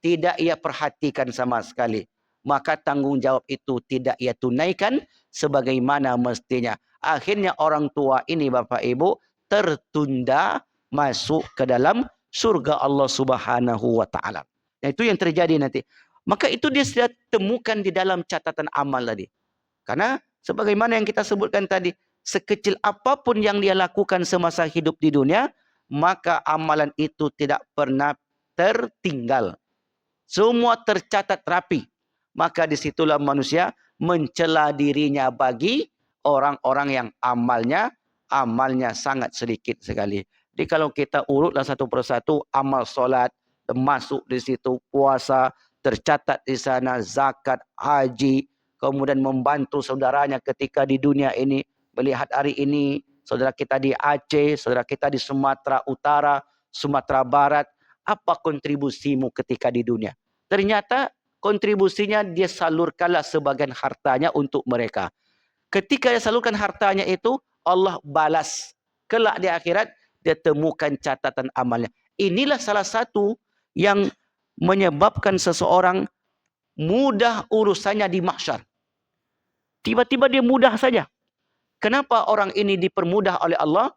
tidak ia perhatikan sama sekali, maka tanggung jawab itu tidak ia tunaikan sebagaimana mestinya. Akhirnya orang tua ini Bapak Ibu tertunda masuk ke dalam surga Allah Subhanahu wa taala. Nah, itu yang terjadi nanti. Maka itu dia sudah temukan di dalam catatan amal tadi. Karena sebagaimana yang kita sebutkan tadi, sekecil apapun yang dia lakukan semasa hidup di dunia, maka amalan itu tidak pernah tertinggal. Semua tercatat rapi. Maka disitulah manusia mencela dirinya bagi orang-orang yang amalnya sangat sedikit sekali. Jadi kalau kita urutlah satu persatu, amal solat termasuk di situ, puasa tercatat di sana, zakat, haji, kemudian membantu saudaranya ketika di dunia ini. Melihat hari ini saudara kita di Aceh, saudara kita di Sumatera Utara, Sumatera Barat, apa kontribusimu ketika di dunia? Ternyata kontribusinya dia salurkanlah sebagian hartanya untuk mereka. Ketika dia salurkan hartanya itu, Allah balas. Kelak di akhirat, dia temukan catatan amalnya. Inilah salah satu yang menyebabkan seseorang mudah urusannya di mahsyar. Tiba-tiba dia mudah saja. Kenapa orang ini dipermudah oleh Allah?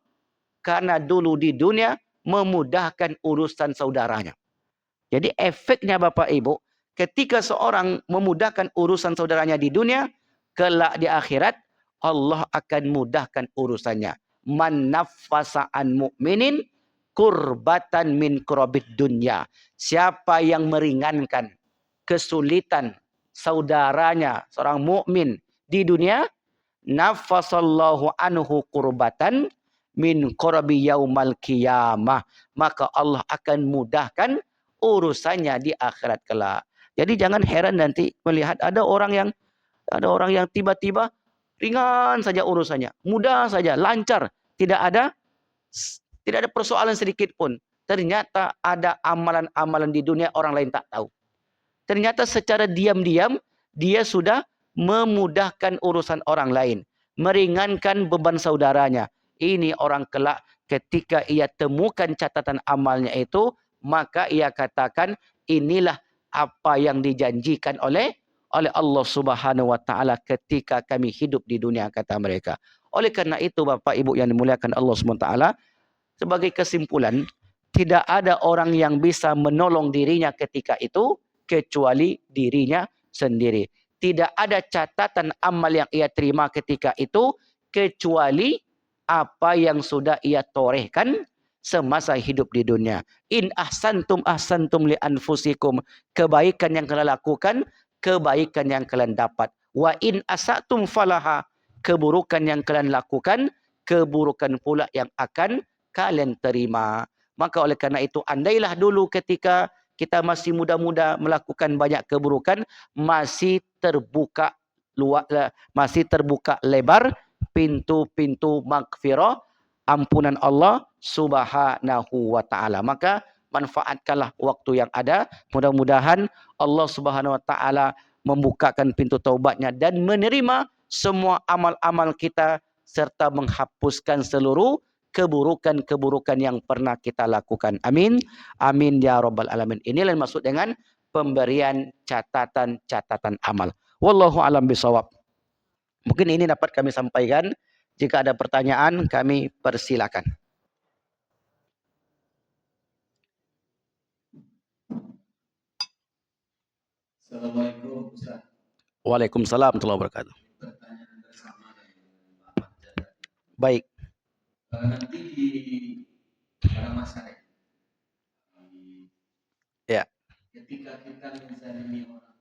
Karena dulu di dunia memudahkan urusan saudaranya. Jadi efeknya Bapak Ibu, ketika seorang memudahkan urusan saudaranya di dunia, kelak di akhirat Allah akan mudahkan urusannya. Man naffasa an mu'minin kurbatan min kurabid dunya. Siapa yang meringankan kesulitan saudaranya, seorang mukmin di dunia, nafasallahu anhu kurbatan min qurabi yaumal qiyamah. Maka Allah akan mudahkan urusannya di akhirat kelak. Jadi jangan heran nanti melihat ada orang yang tiba-tiba ringan saja urusannya, mudah saja, lancar, tidak ada persoalan sedikit pun. Ternyata ada amalan-amalan di dunia orang lain tak tahu. Ternyata secara diam-diam dia sudah memudahkan urusan orang lain, meringankan beban saudaranya. Ini orang kelak ketika ia temukan catatan amalnya itu, maka ia katakan inilah apa yang dijanjikan oleh Allah Subhanahu wa taala ketika kami hidup di dunia, kata mereka. Oleh karena itu Bapak Ibu yang dimuliakan Allah Subhanahu wa taala, sebagai kesimpulan, tidak ada orang yang bisa menolong dirinya ketika itu kecuali dirinya sendiri. Tidak ada catatan amal yang ia terima ketika itu kecuali apa yang sudah ia torehkan semasa hidup di dunia. In ahsantum ahsantum li anfusikum. Kebaikan yang kalian lakukan, kebaikan yang kalian dapat. Wa in asatum falaha. Keburukan yang kalian lakukan, keburukan pula yang akan kalian terima. Maka oleh karena itu, andailah dulu ketika kita masih muda-muda melakukan banyak keburukan, masih terbuka lebar pintu-pintu maghfirah, ampunan Allah Subhanahu wa taala. Maka manfaatkanlah waktu yang ada. Mudah-mudahan Allah Subhanahu wa taala membukakan pintu taubatnya dan menerima semua amal-amal kita serta menghapuskan seluruh keburukan-keburukan yang pernah kita lakukan. Amin. Amin ya rabbal alamin. Inilah yang maksud dengan pemberian catatan-catatan amal. Wallahu alam bisawab. Mungkin ini dapat kami sampaikan. Jika ada pertanyaan, kami persilakan. Assalamualaikum Ustaz. Waalaikumsalam warahmatullahi wabarakatuh. Pertanyaan bersama dengan Bapak Jadat. Baik. Nanti pada masa Ya. ketika kita menzalimi orang,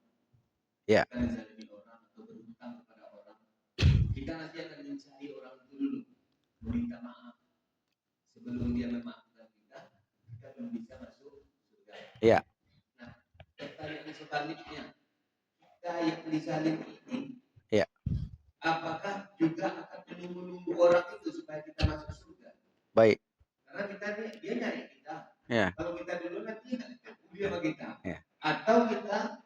Ya. kita menzalimi orang atau berhutang kepada orang, kita nanti akan mencari orang itu dulu, meminta maaf sebelum dia memaafkan kita belum bisa masuk surga. Ya. Nah, pertanyaan sebaliknya, kita yang dizalimi ini, ya, apakah juga akan menunggu orang itu supaya kita masuk surga? Baik. Karena dia nyari kita. Ya. Kalau kita dulu nanti dia sama kita. Ya. Atau kita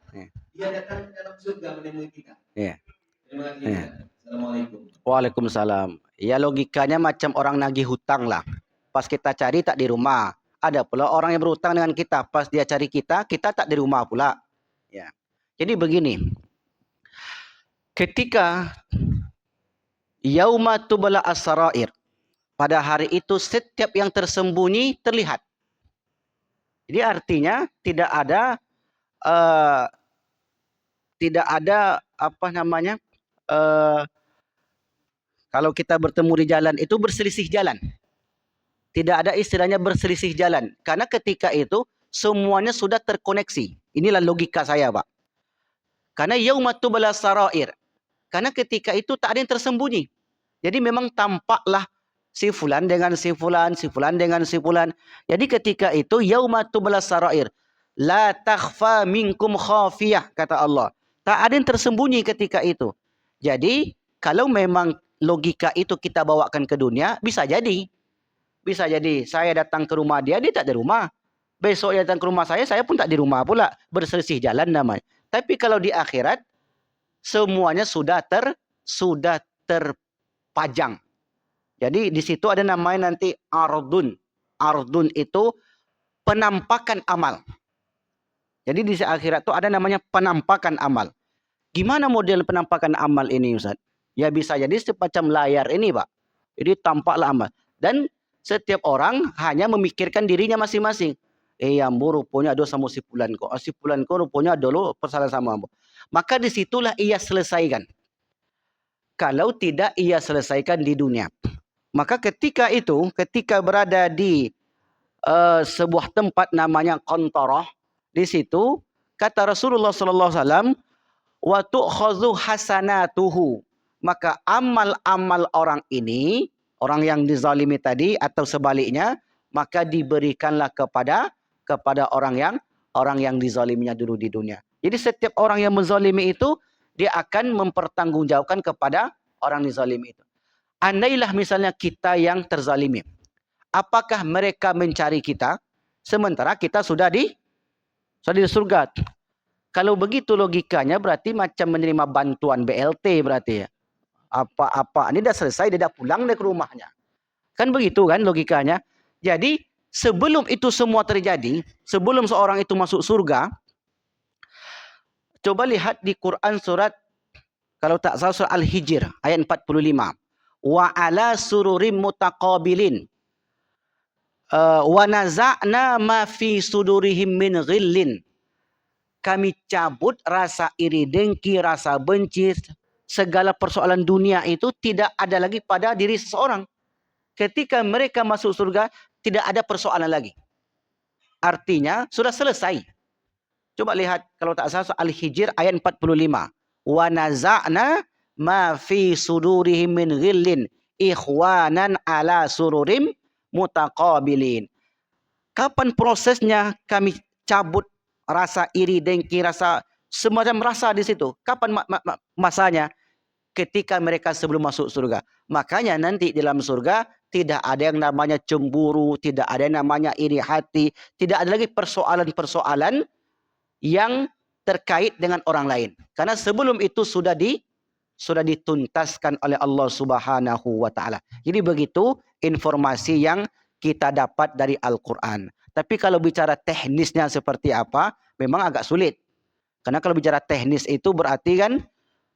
dia datang ke dalam surga menemui kita. Ya. Terima kasih. Ya. Assalamualaikum. Waalaikumsalam. Ya, logikanya macam orang nagih hutang lah. Pas kita cari tak di rumah. Ada pula orang yang berhutang dengan kita. Pas dia cari kita tak di rumah pula. Ya. Jadi begini. Ketika yauma tubla as-sarair, pada hari itu setiap yang tersembunyi terlihat. Jadi artinya tidak ada apa namanya, kalau kita bertemu di jalan itu berselisih jalan. Tidak ada istilahnya berselisih jalan. Karena ketika itu semuanya sudah terkoneksi. Inilah logika saya, Pak. Karena yauma tubla as-sarair. Karena ketika itu tak ada yang tersembunyi. Jadi memang tampaklah si fulan dengan si fulan, si fulan dengan si fulan. Jadi ketika itu yauma tubla as-sarair. La takhfa minkum khafiyah, kata Allah. Tak ada yang tersembunyi ketika itu. Jadi kalau memang logika itu kita bawakan ke dunia, bisa jadi. Bisa jadi saya datang ke rumah dia tak di rumah. Besok dia datang ke rumah saya pun tak di rumah pula. Berselisih jalan namanya. Tapi kalau di akhirat, semuanya sudah terpajang. Jadi di situ ada namanya nanti ardun. Ardun itu penampakan amal. Jadi di akhirat itu ada namanya penampakan amal. Gimana model penampakan amal ini, Ustaz? Ya bisa jadi semacam layar ini, Pak. Jadi tampaklah amal. Dan setiap orang hanya memikirkan dirinya masing-masing. Ambo rupanya ada sama si fulan kok. Si fulan kok rupanya dulu persalahan sama ambo. Maka disitulah ia selesaikan. Kalau tidak ia selesaikan di dunia. Maka ketika berada di sebuah tempat namanya qantarah, di situ kata Rasulullah sallallahu alaihi wasallam, wa tu'khadhu hasanatuhu. Maka amal-amal orang ini, orang yang dizalimi tadi atau sebaliknya, maka diberikanlah kepada orang yang dizaliminya dulu di dunia. Jadi setiap orang yang menzalimi itu dia akan mempertanggungjawabkan kepada orang dizalimi itu. Andailah misalnya kita yang terzalimi. Apakah mereka mencari kita sementara kita sudah di surga? Kalau begitu logikanya berarti macam menerima bantuan BLT berarti ya. Apa ini dah selesai dia dah pulang ke rumahnya. Kan begitu kan logikanya. Jadi sebelum itu semua terjadi, sebelum seorang itu masuk surga, coba lihat di Quran surat, kalau tak salah surah Al-Hijr ayat 45. Wa ala sururim mutaqabilin. Wa naza'na ma fi sudurihim min ghillin. Kami cabut rasa iri dengki, rasa benci, segala persoalan dunia itu tidak ada lagi pada diri seseorang. Ketika mereka masuk surga, tidak ada persoalan lagi. Artinya sudah selesai. Coba lihat kalau tak salah Al-Hijr ayat 45. Wa naza'na ma fi sudurihim min ghillin ikhwanan ala sururim mutaqabilin. Kapan prosesnya kami cabut rasa iri dengki, rasa semacam rasa di situ? Kapan masanya? Ketika mereka sebelum masuk surga. Makanya nanti dalam surga tidak ada yang namanya cemburu, tidak ada yang namanya iri hati, tidak ada lagi persoalan-persoalan yang terkait dengan orang lain. Karena sebelum itu sudah sudah dituntaskan oleh Allah Subhanahu wa taala. Jadi begitu informasi yang kita dapat dari Al-Qur'an. Tapi kalau bicara teknisnya seperti apa, memang agak sulit. Karena kalau bicara teknis itu berarti kan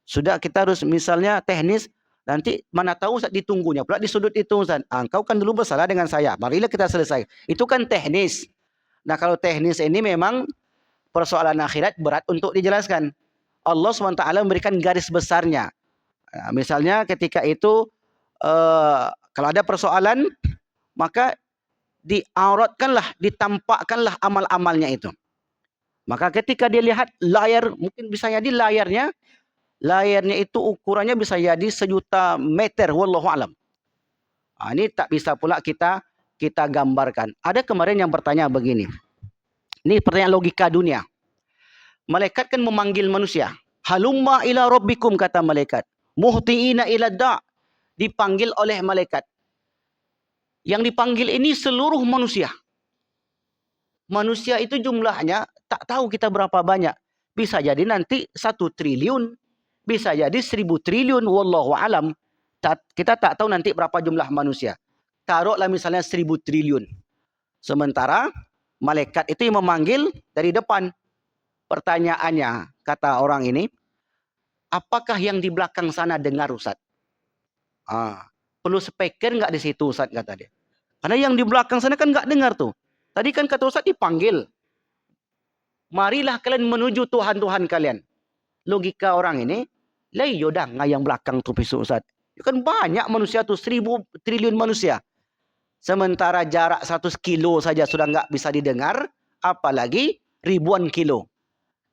sudah kita harus misalnya teknis, nanti mana tahu Ustaz ditunggunya pula di sudut itu Ustaz. Engkau kan dulu bersalah dengan saya, marilah kita selesai. Itu kan teknis. Nah kalau teknis ini memang persoalan akhirat berat untuk dijelaskan. Allah SWT memberikan garis besarnya. Nah, misalnya ketika itu kalau ada persoalan, maka diauratkanlah, ditampakkanlah amal-amalnya itu. Maka ketika dia lihat layar, mungkin bisa jadi layarnya itu ukurannya bisa jadi 1.000.000 meter, wallahu alam. Ini tak bisa pula kita gambarkan. Ada kemarin yang bertanya begini. Ini pertanyaan logika dunia. Malaikat kan memanggil manusia. Halumma ila rabbikum, kata malaikat. Muhtiina ila da'. Dipanggil oleh malaikat. Yang dipanggil ini seluruh manusia. Manusia itu jumlahnya tak tahu kita berapa banyak. Bisa jadi nanti 1 triliun. Bisa jadi 1.000 triliun. Wallahu alam. Kita tak tahu nanti berapa jumlah manusia. Taruhlah misalnya 1.000 triliun. Sementara malaikat itu yang memanggil dari depan. Pertanyaannya, kata orang ini, apakah yang di belakang sana dengar Ustaz? Perlu speaker nggak di situ Ustaz, kata dia. Karena yang di belakang sana kan nggak dengar tuh. Tadi kan kata Ustaz dipanggil. Marilah kalian menuju Tuhan-Tuhan kalian. Logika orang ini, lah yaudah yang belakang tuh besok Ustaz. Kan banyak manusia tuh, 1.000 triliun manusia. Sementara jarak 100 kilo saja sudah nggak bisa didengar, apalagi ribuan kilo.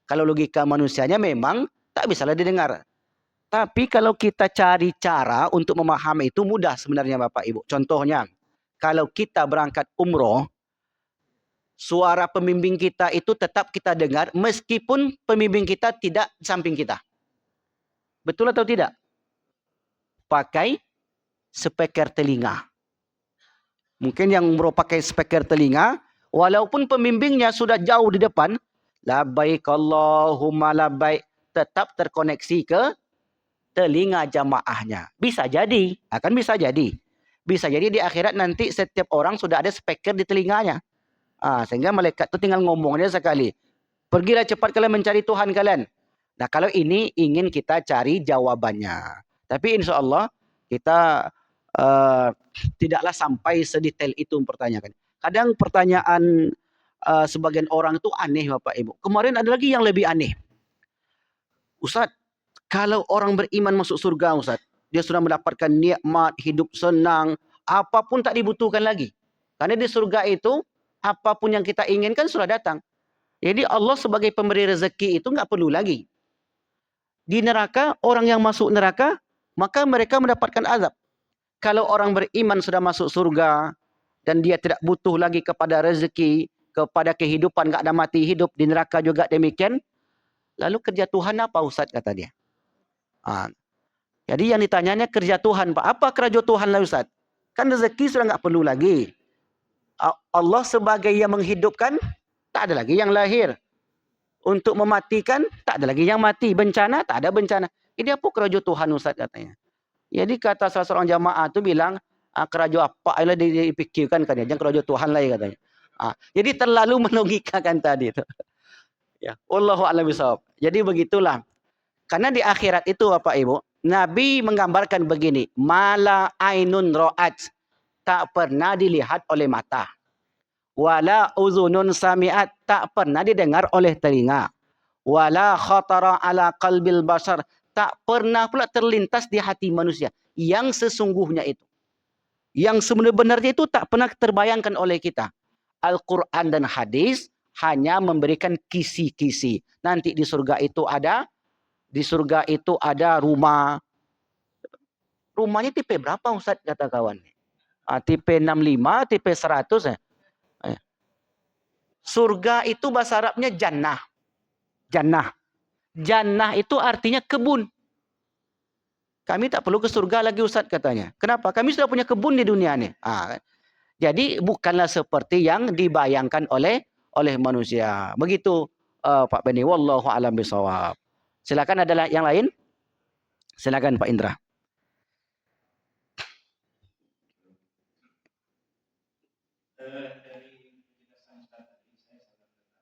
Kalau logika manusianya memang tak bisalah didengar. Tapi kalau kita cari cara untuk memahami itu mudah sebenarnya Bapak Ibu. Contohnya, kalau kita berangkat umroh, suara pembimbing kita itu tetap kita dengar meskipun pembimbing kita tidak di samping kita. Betul atau tidak? Pakai speaker telinga. Mungkin yang umroh pakai speaker telinga, walaupun pembimbingnya sudah jauh di depan, labbaik Allahumma labbaik, tetap terkoneksi ke telinga jamaahnya. Bisa jadi, akan bisa jadi. Bisa jadi di akhirat nanti setiap orang sudah ada speaker di telinganya. Sehingga malaikat itu tinggal ngomongnya sekali. Pergilah cepat kalian mencari Tuhan kalian. Nah kalau ini ingin kita cari jawabannya. Tapi insya Allah kita tidaklah sampai sedetail itu mempertanyakan. Kadang pertanyaan sebagian orang itu aneh Bapak Ibu. Kemarin ada lagi yang lebih aneh. Ustaz, kalau orang beriman masuk surga Ustaz, dia sudah mendapatkan nikmat, hidup senang, apapun tak dibutuhkan lagi. Karena di surga itu, apapun yang kita inginkan sudah datang. Jadi Allah sebagai pemberi rezeki itu nggak perlu lagi. Di neraka, orang yang masuk neraka, maka mereka mendapatkan azab. Kalau orang beriman sudah masuk surga, dan dia tidak butuh lagi kepada rezeki, kepada kehidupan, nggak ada mati hidup, di neraka juga demikian. Lalu kerja Tuhan apa Ustaz, kata dia. Jadi yang ditanyanya kerja Tuhan, Pak. Apa kerja Tuhan lah Ustaz? Kan rezeki sudah nggak perlu lagi. Allah sebagai yang menghidupkan, tak ada lagi yang lahir. Untuk mematikan, tak ada lagi yang mati. Bencana, tak ada bencana. Ini apa kerja Tuhan Ustaz, katanya. Jadi kata salah seorang jamaah itu bilang, kerja apa lah dipikirkan kan ya, jangan kerja Tuhan lah ya, katanya. Jadi terlalu melogikakan tadi itu. Ya, wallahu a'lam bishawab. Jadi begitulah. Karena di akhirat itu Bapak Ibu, Nabi menggambarkan begini, mala ainun ra'at, tak pernah dilihat oleh mata. Wala uzunun sami'at, tak pernah didengar oleh telinga. Wala khatara ala qalbil bashar, tak pernah pula terlintas di hati manusia. Yang sesungguhnya itu. Yang sebenarnya itu tak pernah terbayangkan oleh kita. Al-Quran dan hadis hanya memberikan kisi-kisi. Nanti di surga itu ada rumah. Rumahnya tipe berapa Ustaz, kata kawan? Tipe 65, tipe 100. Surga itu bahasa Arabnya jannah. Jannah. Jannah itu artinya kebun. Kami tak perlu ke surga lagi Ustaz, katanya. Kenapa? Kami sudah punya kebun di dunia ini. Jadi bukanlah seperti yang dibayangkan oleh manusia. Begitu Pak Beni. Wallahu a'lam bishawab. Silakan, ada yang lain? Silakan Pak Indra. Dari penjelasan Ustaz tadi saya sangat tertarik.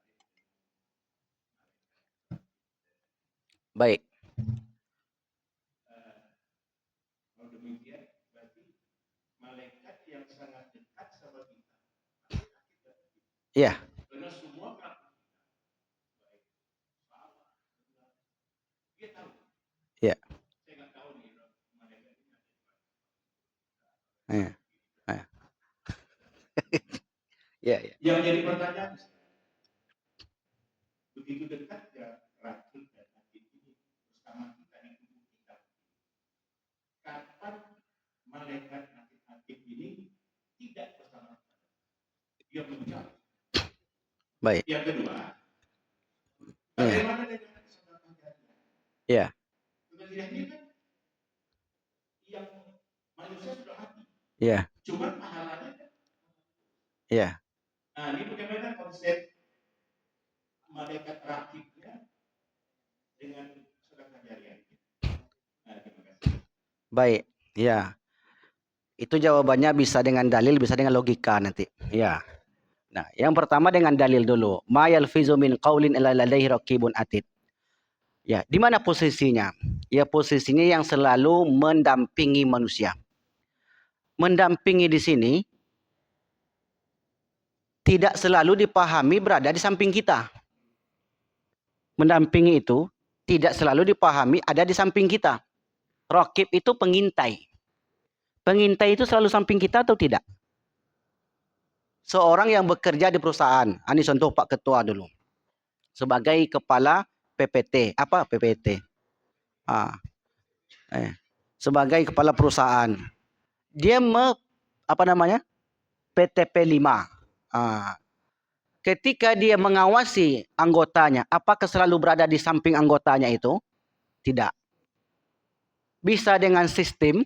Baik. Kalau demikian berarti malaikat yang sangat dekat sama kita. Iya. Karena semua pelaku baik salah, dia tahu. Iya. Saya nggak tahu nih malaikat ini ada di mana. Iya. Iya. Iya. Yang jadi pertanyaan, begitu dekatnya Rakib dan Atid ini bersama kita di tubuh kita, kapan malaikat Atid ini tidak bersama kita? Dia menjauh. Baik. Yang kedua, Iya. bagaimana dengan sedekah jariah? Iya. Sedekah jariah ini kan yang manusia sudah mati, Iya. cuma pahalanya kan. Iya. Nah, ini bagaimana konsep malaikat rakibnya dengan sedekah jariah ini? Nah, terima kasih. Baik. Ya. Itu jawabannya bisa dengan dalil, bisa dengan logika nanti. Ya. Nah, yang pertama dengan dalil dulu. Ma yalfizu min qaulin illa ladaihi raqibun atid. Ya, di mana posisinya? Ya, posisinya yang selalu mendampingi manusia. Mendampingi di sini tidak selalu dipahami berada di samping kita. Mendampingi itu tidak selalu dipahami ada di samping kita. Raqib itu pengintai. Pengintai itu selalu samping kita atau tidak? Seorang yang bekerja di perusahaan, ini contoh Pak Ketua dulu, sebagai kepala PPT, apa PPT? Sebagai kepala perusahaan, dia PTP 5. Ketika dia mengawasi anggotanya, apakah selalu berada di samping anggotanya itu? Tidak. Bisa dengan sistem.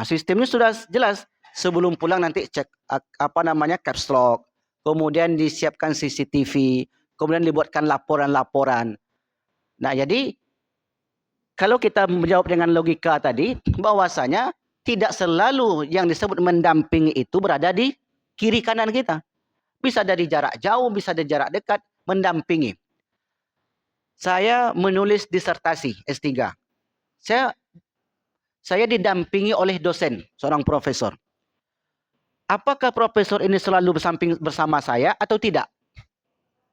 Sistemnya sudah jelas. Sebelum pulang nanti cek caps lock, kemudian disiapkan CCTV, kemudian dibuatkan laporan-laporan. Nah, jadi kalau kita menjawab dengan logika tadi, bahwasanya tidak selalu yang disebut mendampingi itu berada di kiri kanan kita. Bisa dari jarak jauh, bisa dari jarak dekat, mendampingi. Saya menulis disertasi S3. Saya didampingi oleh dosen, seorang profesor. Apakah profesor ini selalu bersama saya atau tidak?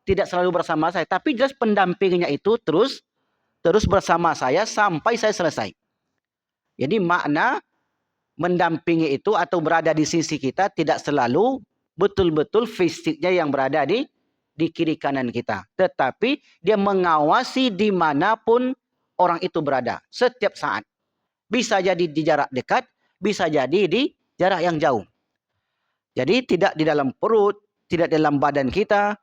Tidak selalu bersama saya, tapi jelas pendampingnya itu terus bersama saya sampai saya selesai. Jadi makna mendampingi itu atau berada di sisi kita tidak selalu betul-betul fisiknya yang berada di kiri kanan kita. Tetapi dia mengawasi dimanapun orang itu berada setiap saat. Bisa jadi di jarak dekat, bisa jadi di jarak yang jauh. Jadi tidak di dalam perut, tidak di dalam badan kita.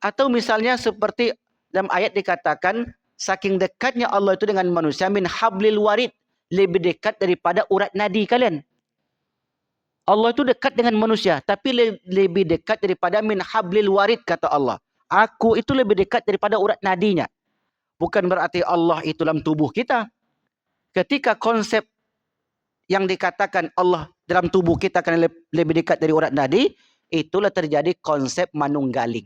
Atau misalnya seperti dalam ayat dikatakan, saking dekatnya Allah itu dengan manusia, min hablil warid, lebih dekat daripada urat nadi kalian. Allah itu dekat dengan manusia, tapi lebih dekat daripada min hablil warid, kata Allah. Aku itu lebih dekat daripada urat nadinya. Bukan berarti Allah itu dalam tubuh kita. Ketika konsep yang dikatakan Allah dalam tubuh kita karena lebih dekat dari urat nadi, itulah terjadi konsep manunggaling.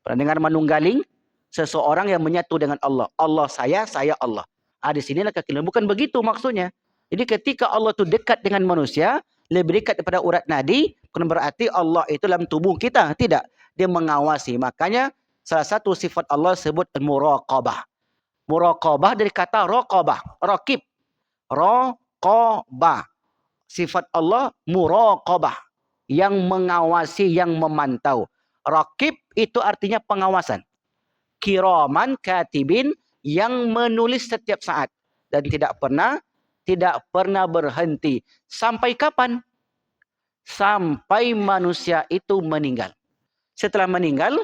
Pernah dengar manunggaling? Seseorang yang menyatu dengan Allah. Allah saya Allah. Di sinilah kekilan. Bukan begitu maksudnya. Jadi ketika Allah itu dekat dengan manusia, lebih dekat daripada urat nadi, bukan berarti Allah itu dalam tubuh kita. Tidak. Dia mengawasi. Makanya salah satu sifat Allah sebut muraqabah. Muraqabah dari kata raqabah. Raqib. Raqabah. Sifat Allah muraqabah. Yang mengawasi, yang memantau. Raqib itu artinya pengawasan. Kiraman katibin, yang menulis setiap saat. Dan tidak pernah berhenti. Sampai kapan? Sampai manusia itu meninggal. Setelah meninggal,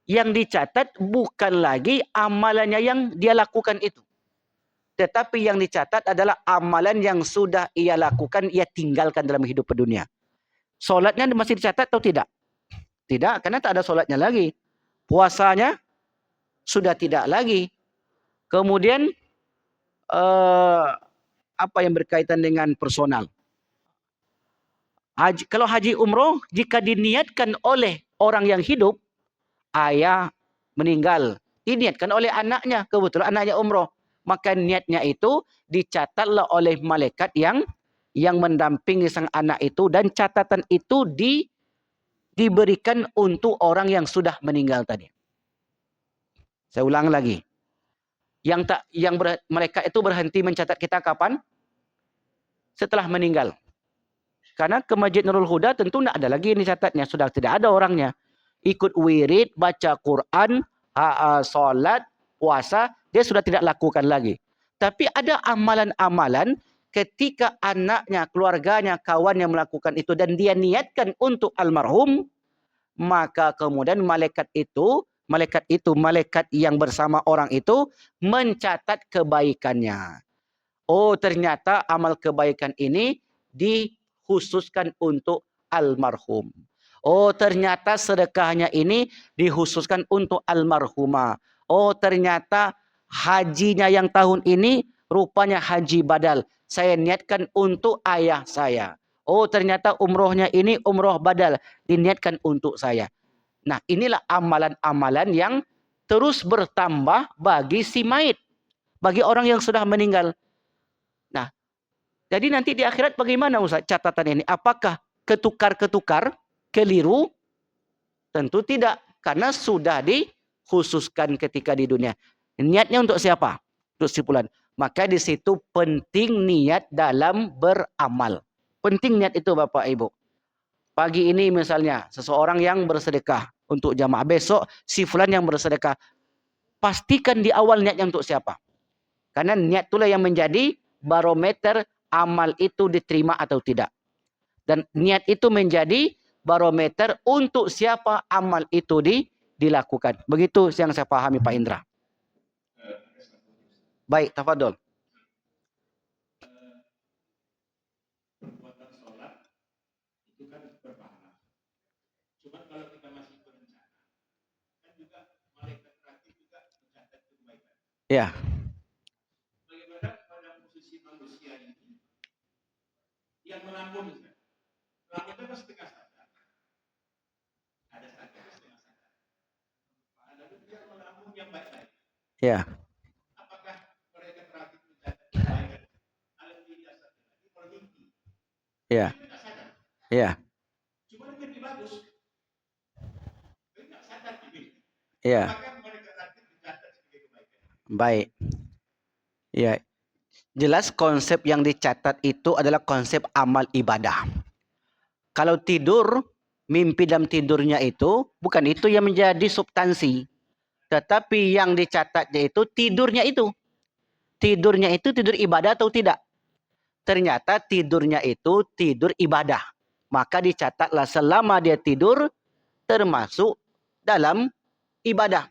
yang dicatat bukan lagi amalannya yang dia lakukan itu. Tetapi yang dicatat adalah amalan yang sudah ia lakukan, ia tinggalkan dalam hidup dunia. Solatnya masih dicatat atau tidak? Tidak, karena tak ada solatnya lagi. Puasanya sudah tidak lagi. Kemudian apa yang berkaitan dengan personal. Kalau haji umroh, jika diniatkan oleh orang yang hidup, ayah meninggal, diniatkan oleh anaknya, kebetulan anaknya umroh, maka niatnya itu dicatatlah oleh malaikat yang mendampingi sang anak itu, dan catatan itu diberikan untuk orang yang sudah meninggal tadi. Saya ulang lagi. Mereka itu berhenti mencatat kita kapan? Setelah meninggal. Karena ke Masjid Nurul Huda tentu tidak ada lagi ini catatnya, sudah tidak ada orangnya. Ikut wirid, baca Quran, salat, puasa, dia sudah tidak lakukan lagi. Tapi ada amalan-amalan ketika anaknya, keluarganya, kawannya melakukan itu dan dia niatkan untuk almarhum, maka kemudian malaikat yang bersama orang itu mencatat kebaikannya. Oh, ternyata amal kebaikan ini dikhususkan untuk almarhum. Oh, ternyata sedekahnya ini dikhususkan untuk almarhumah. Oh, ternyata hajinya yang tahun ini rupanya haji badal. Saya niatkan untuk ayah saya. Oh, ternyata umrohnya ini umroh badal. Diniatkan untuk saya. Nah, inilah amalan-amalan yang terus bertambah bagi si mayit. Bagi orang yang sudah meninggal. Nah, jadi nanti di akhirat bagaimana Ustaz catatan ini? Apakah ketukar-ketukar, keliru? Tentu tidak, karena sudah dikhususkan ketika di dunia. Niatnya untuk siapa? Untuk si fulan. Maka di situ penting niat dalam beramal. Penting niat itu Bapak Ibu. Pagi ini misalnya seseorang yang bersedekah untuk jamaah, besok si fulan yang bersedekah. Pastikan di awal niatnya untuk siapa? Karena niat itulah yang menjadi barometer amal itu diterima atau tidak. Dan niat itu menjadi barometer untuk siapa amal itu dilakukan. Begitu yang saya pahami Pak Indra. Baik, tafadhol. Perbuatan sholat itu kan berpahala. Cuma kalau kita masih berencana, kan juga malaikat terakhir juga mencatat kebaikan. Ya. Bagaimana pada posisi manusia ini yang melamun, melamunnya kan setengah sadar, ada sadar setengah sadar. Ada yang melamun yang baik-baik. Ya. Apakah mereka terakhir mencatat kebaikan? Kalau tidak sadar lagi berhenti. Ya. Tidak sadar. Ya. Cuma lebih bagus. Tidak sadar lebih. Ya. Apakah mereka terakhir mencatat sebagai kebaikan? Baik. Ya. Jelas konsep yang dicatat itu adalah konsep amal ibadah. Kalau tidur, mimpi dalam tidurnya itu, bukan itu yang menjadi substansi. Tetapi yang dicatatnya itu tidurnya itu. Tidurnya itu tidur ibadah atau tidak? Ternyata tidurnya itu tidur ibadah. Maka dicatatlah selama dia tidur termasuk dalam ibadah.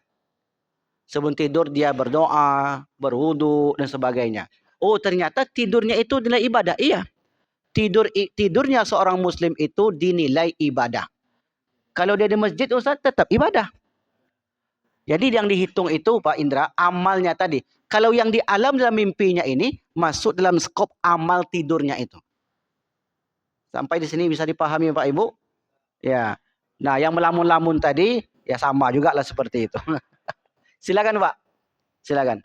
Sebelum tidur dia berdoa, berwudu dan sebagainya. Oh, ternyata tidurnya itu dinilai ibadah. Iya. Tidurnya seorang muslim itu dinilai ibadah. Kalau dia di masjid Ustaz tetap ibadah. Jadi yang dihitung itu Pak Indra amalnya tadi. Kalau yang di alam dalam mimpinya ini masuk dalam skop amal tidurnya itu. Sampai di sini bisa dipahami Pak Ibu? Ya. Nah, yang melamun-lamun tadi ya sama juga lah seperti itu. Silakan Pak. Silakan.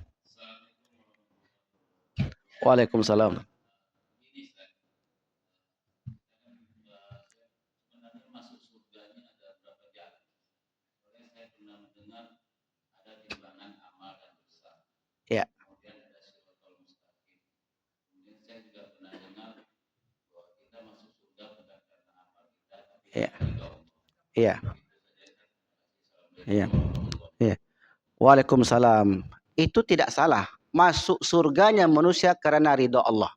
Waalaikumsalam. Ya. Ya. Iya. Iya. Iya. Waalaikumsalam. Itu tidak salah. Masuk surganya manusia karena ridho Allah.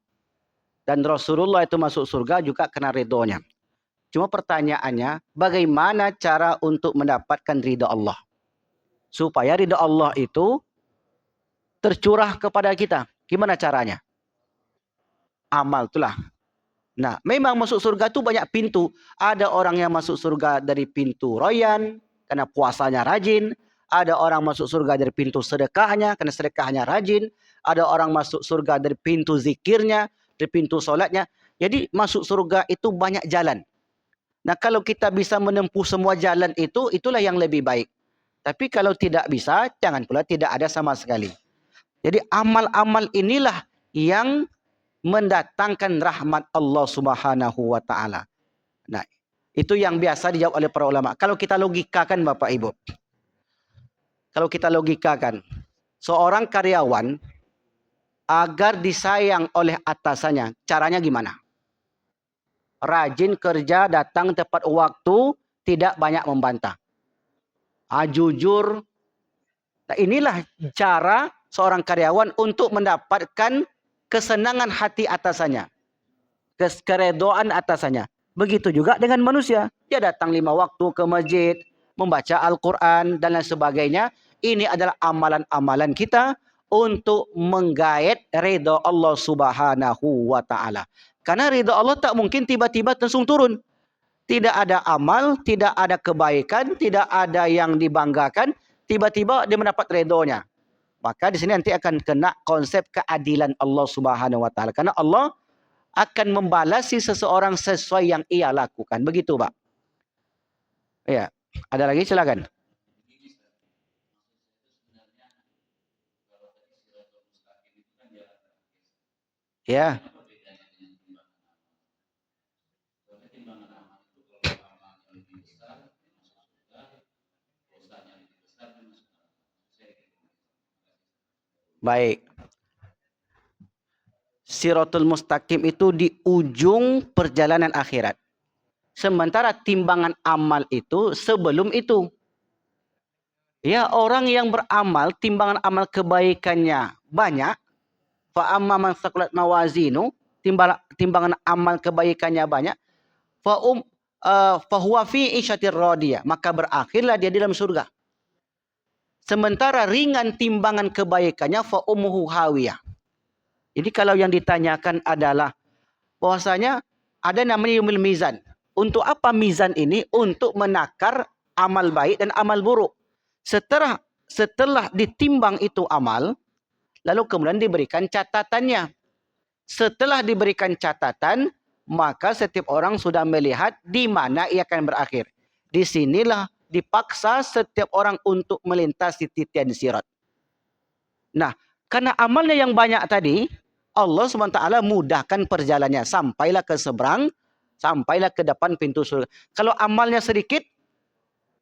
Dan Rasulullah itu masuk surga juga karena ridhonya. Cuma pertanyaannya, bagaimana cara untuk mendapatkan ridho Allah? Supaya ridho Allah itu tercurah kepada kita. Gimana caranya? Amal itulah. Nah, memang masuk surga itu banyak pintu. Ada orang yang masuk surga dari pintu royan, karena puasanya rajin. Ada orang masuk surga dari pintu sedekahnya, karena sedekahnya rajin. ada orang masuk surga dari pintu zikirnya, dari pintu solatnya. Jadi masuk surga itu banyak jalan. Nah, kalau kita bisa menempuh semua jalan itu, itulah yang lebih baik. Tapi kalau tidak bisa, jangan pula tidak ada sama sekali. Jadi amal-amal inilah yang mendatangkan rahmat Allah Subhanahu wa taala. Nah, itu yang biasa dijawab oleh para ulama. Kalau kita logikakan Bapak Ibu. Kalau kita logikakan, seorang karyawan agar disayang oleh atasannya, caranya gimana? Rajin kerja, datang tepat waktu, tidak banyak membantah. Jujur. Nah, inilah cara seorang karyawan untuk mendapatkan kesenangan hati atasannya. Keredoan atasannya. Begitu juga dengan manusia. Dia datang 5 waktu ke masjid, membaca Al-Quran, dan lain sebagainya. Ini adalah amalan-amalan kita untuk menggait ridha Allah Subhanahu wa taala. Karena ridha Allah tak mungkin tiba-tiba langsung turun. Tidak ada amal, tidak ada kebaikan, tidak ada yang dibanggakan, tiba-tiba dia mendapat ridhonya. Maka di sini nanti akan kena konsep keadilan Allah Subhanahu wa taala. Karena Allah akan membalasi seseorang sesuai yang ia lakukan. Begitu, Pak. Ya, ada lagi silakan. Ya. Baik. Siratul Mustaqim itu di ujung perjalanan akhirat. Sementara timbangan amal itu sebelum itu. Ya, orang yang beramal, timbangan amal kebaikannya banyak. Fa amma man thaqulat mawazinu, timbangan amal kebaikannya banyak. Fa huwa fi isyatir radiyah, maka berakhirlah dia di dalam surga. Sementara ringan timbangan kebaikannya, fa ummuhu hawiyah. Jadi kalau yang ditanyakan adalah bahwasanya ada namanya yaumul mizan. Untuk apa mizan ini? Untuk menakar amal baik dan amal buruk. Setelah ditimbang itu amal, lalu kemudian diberikan catatannya. Setelah diberikan catatan, maka setiap orang sudah melihat di mana ia akan berakhir. Disinilah dipaksa setiap orang untuk melintasi titian sirat. Nah, karena amalnya yang banyak tadi, Allah SWT mudahkan perjalanannya. Sampailah ke seberang, sampailah ke depan pintu surga. Kalau amalnya sedikit,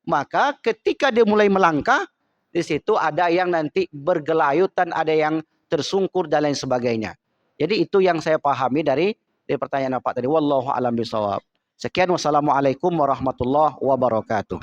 maka ketika dia mulai melangkah, di situ ada yang nanti bergelayutan, ada yang tersungkur dan lain sebagainya. Jadi itu yang saya pahami dari pertanyaan Pak tadi. Wallahu a'lam bishawab. Sekian, wassalamualaikum warahmatullahi wabarakatuh.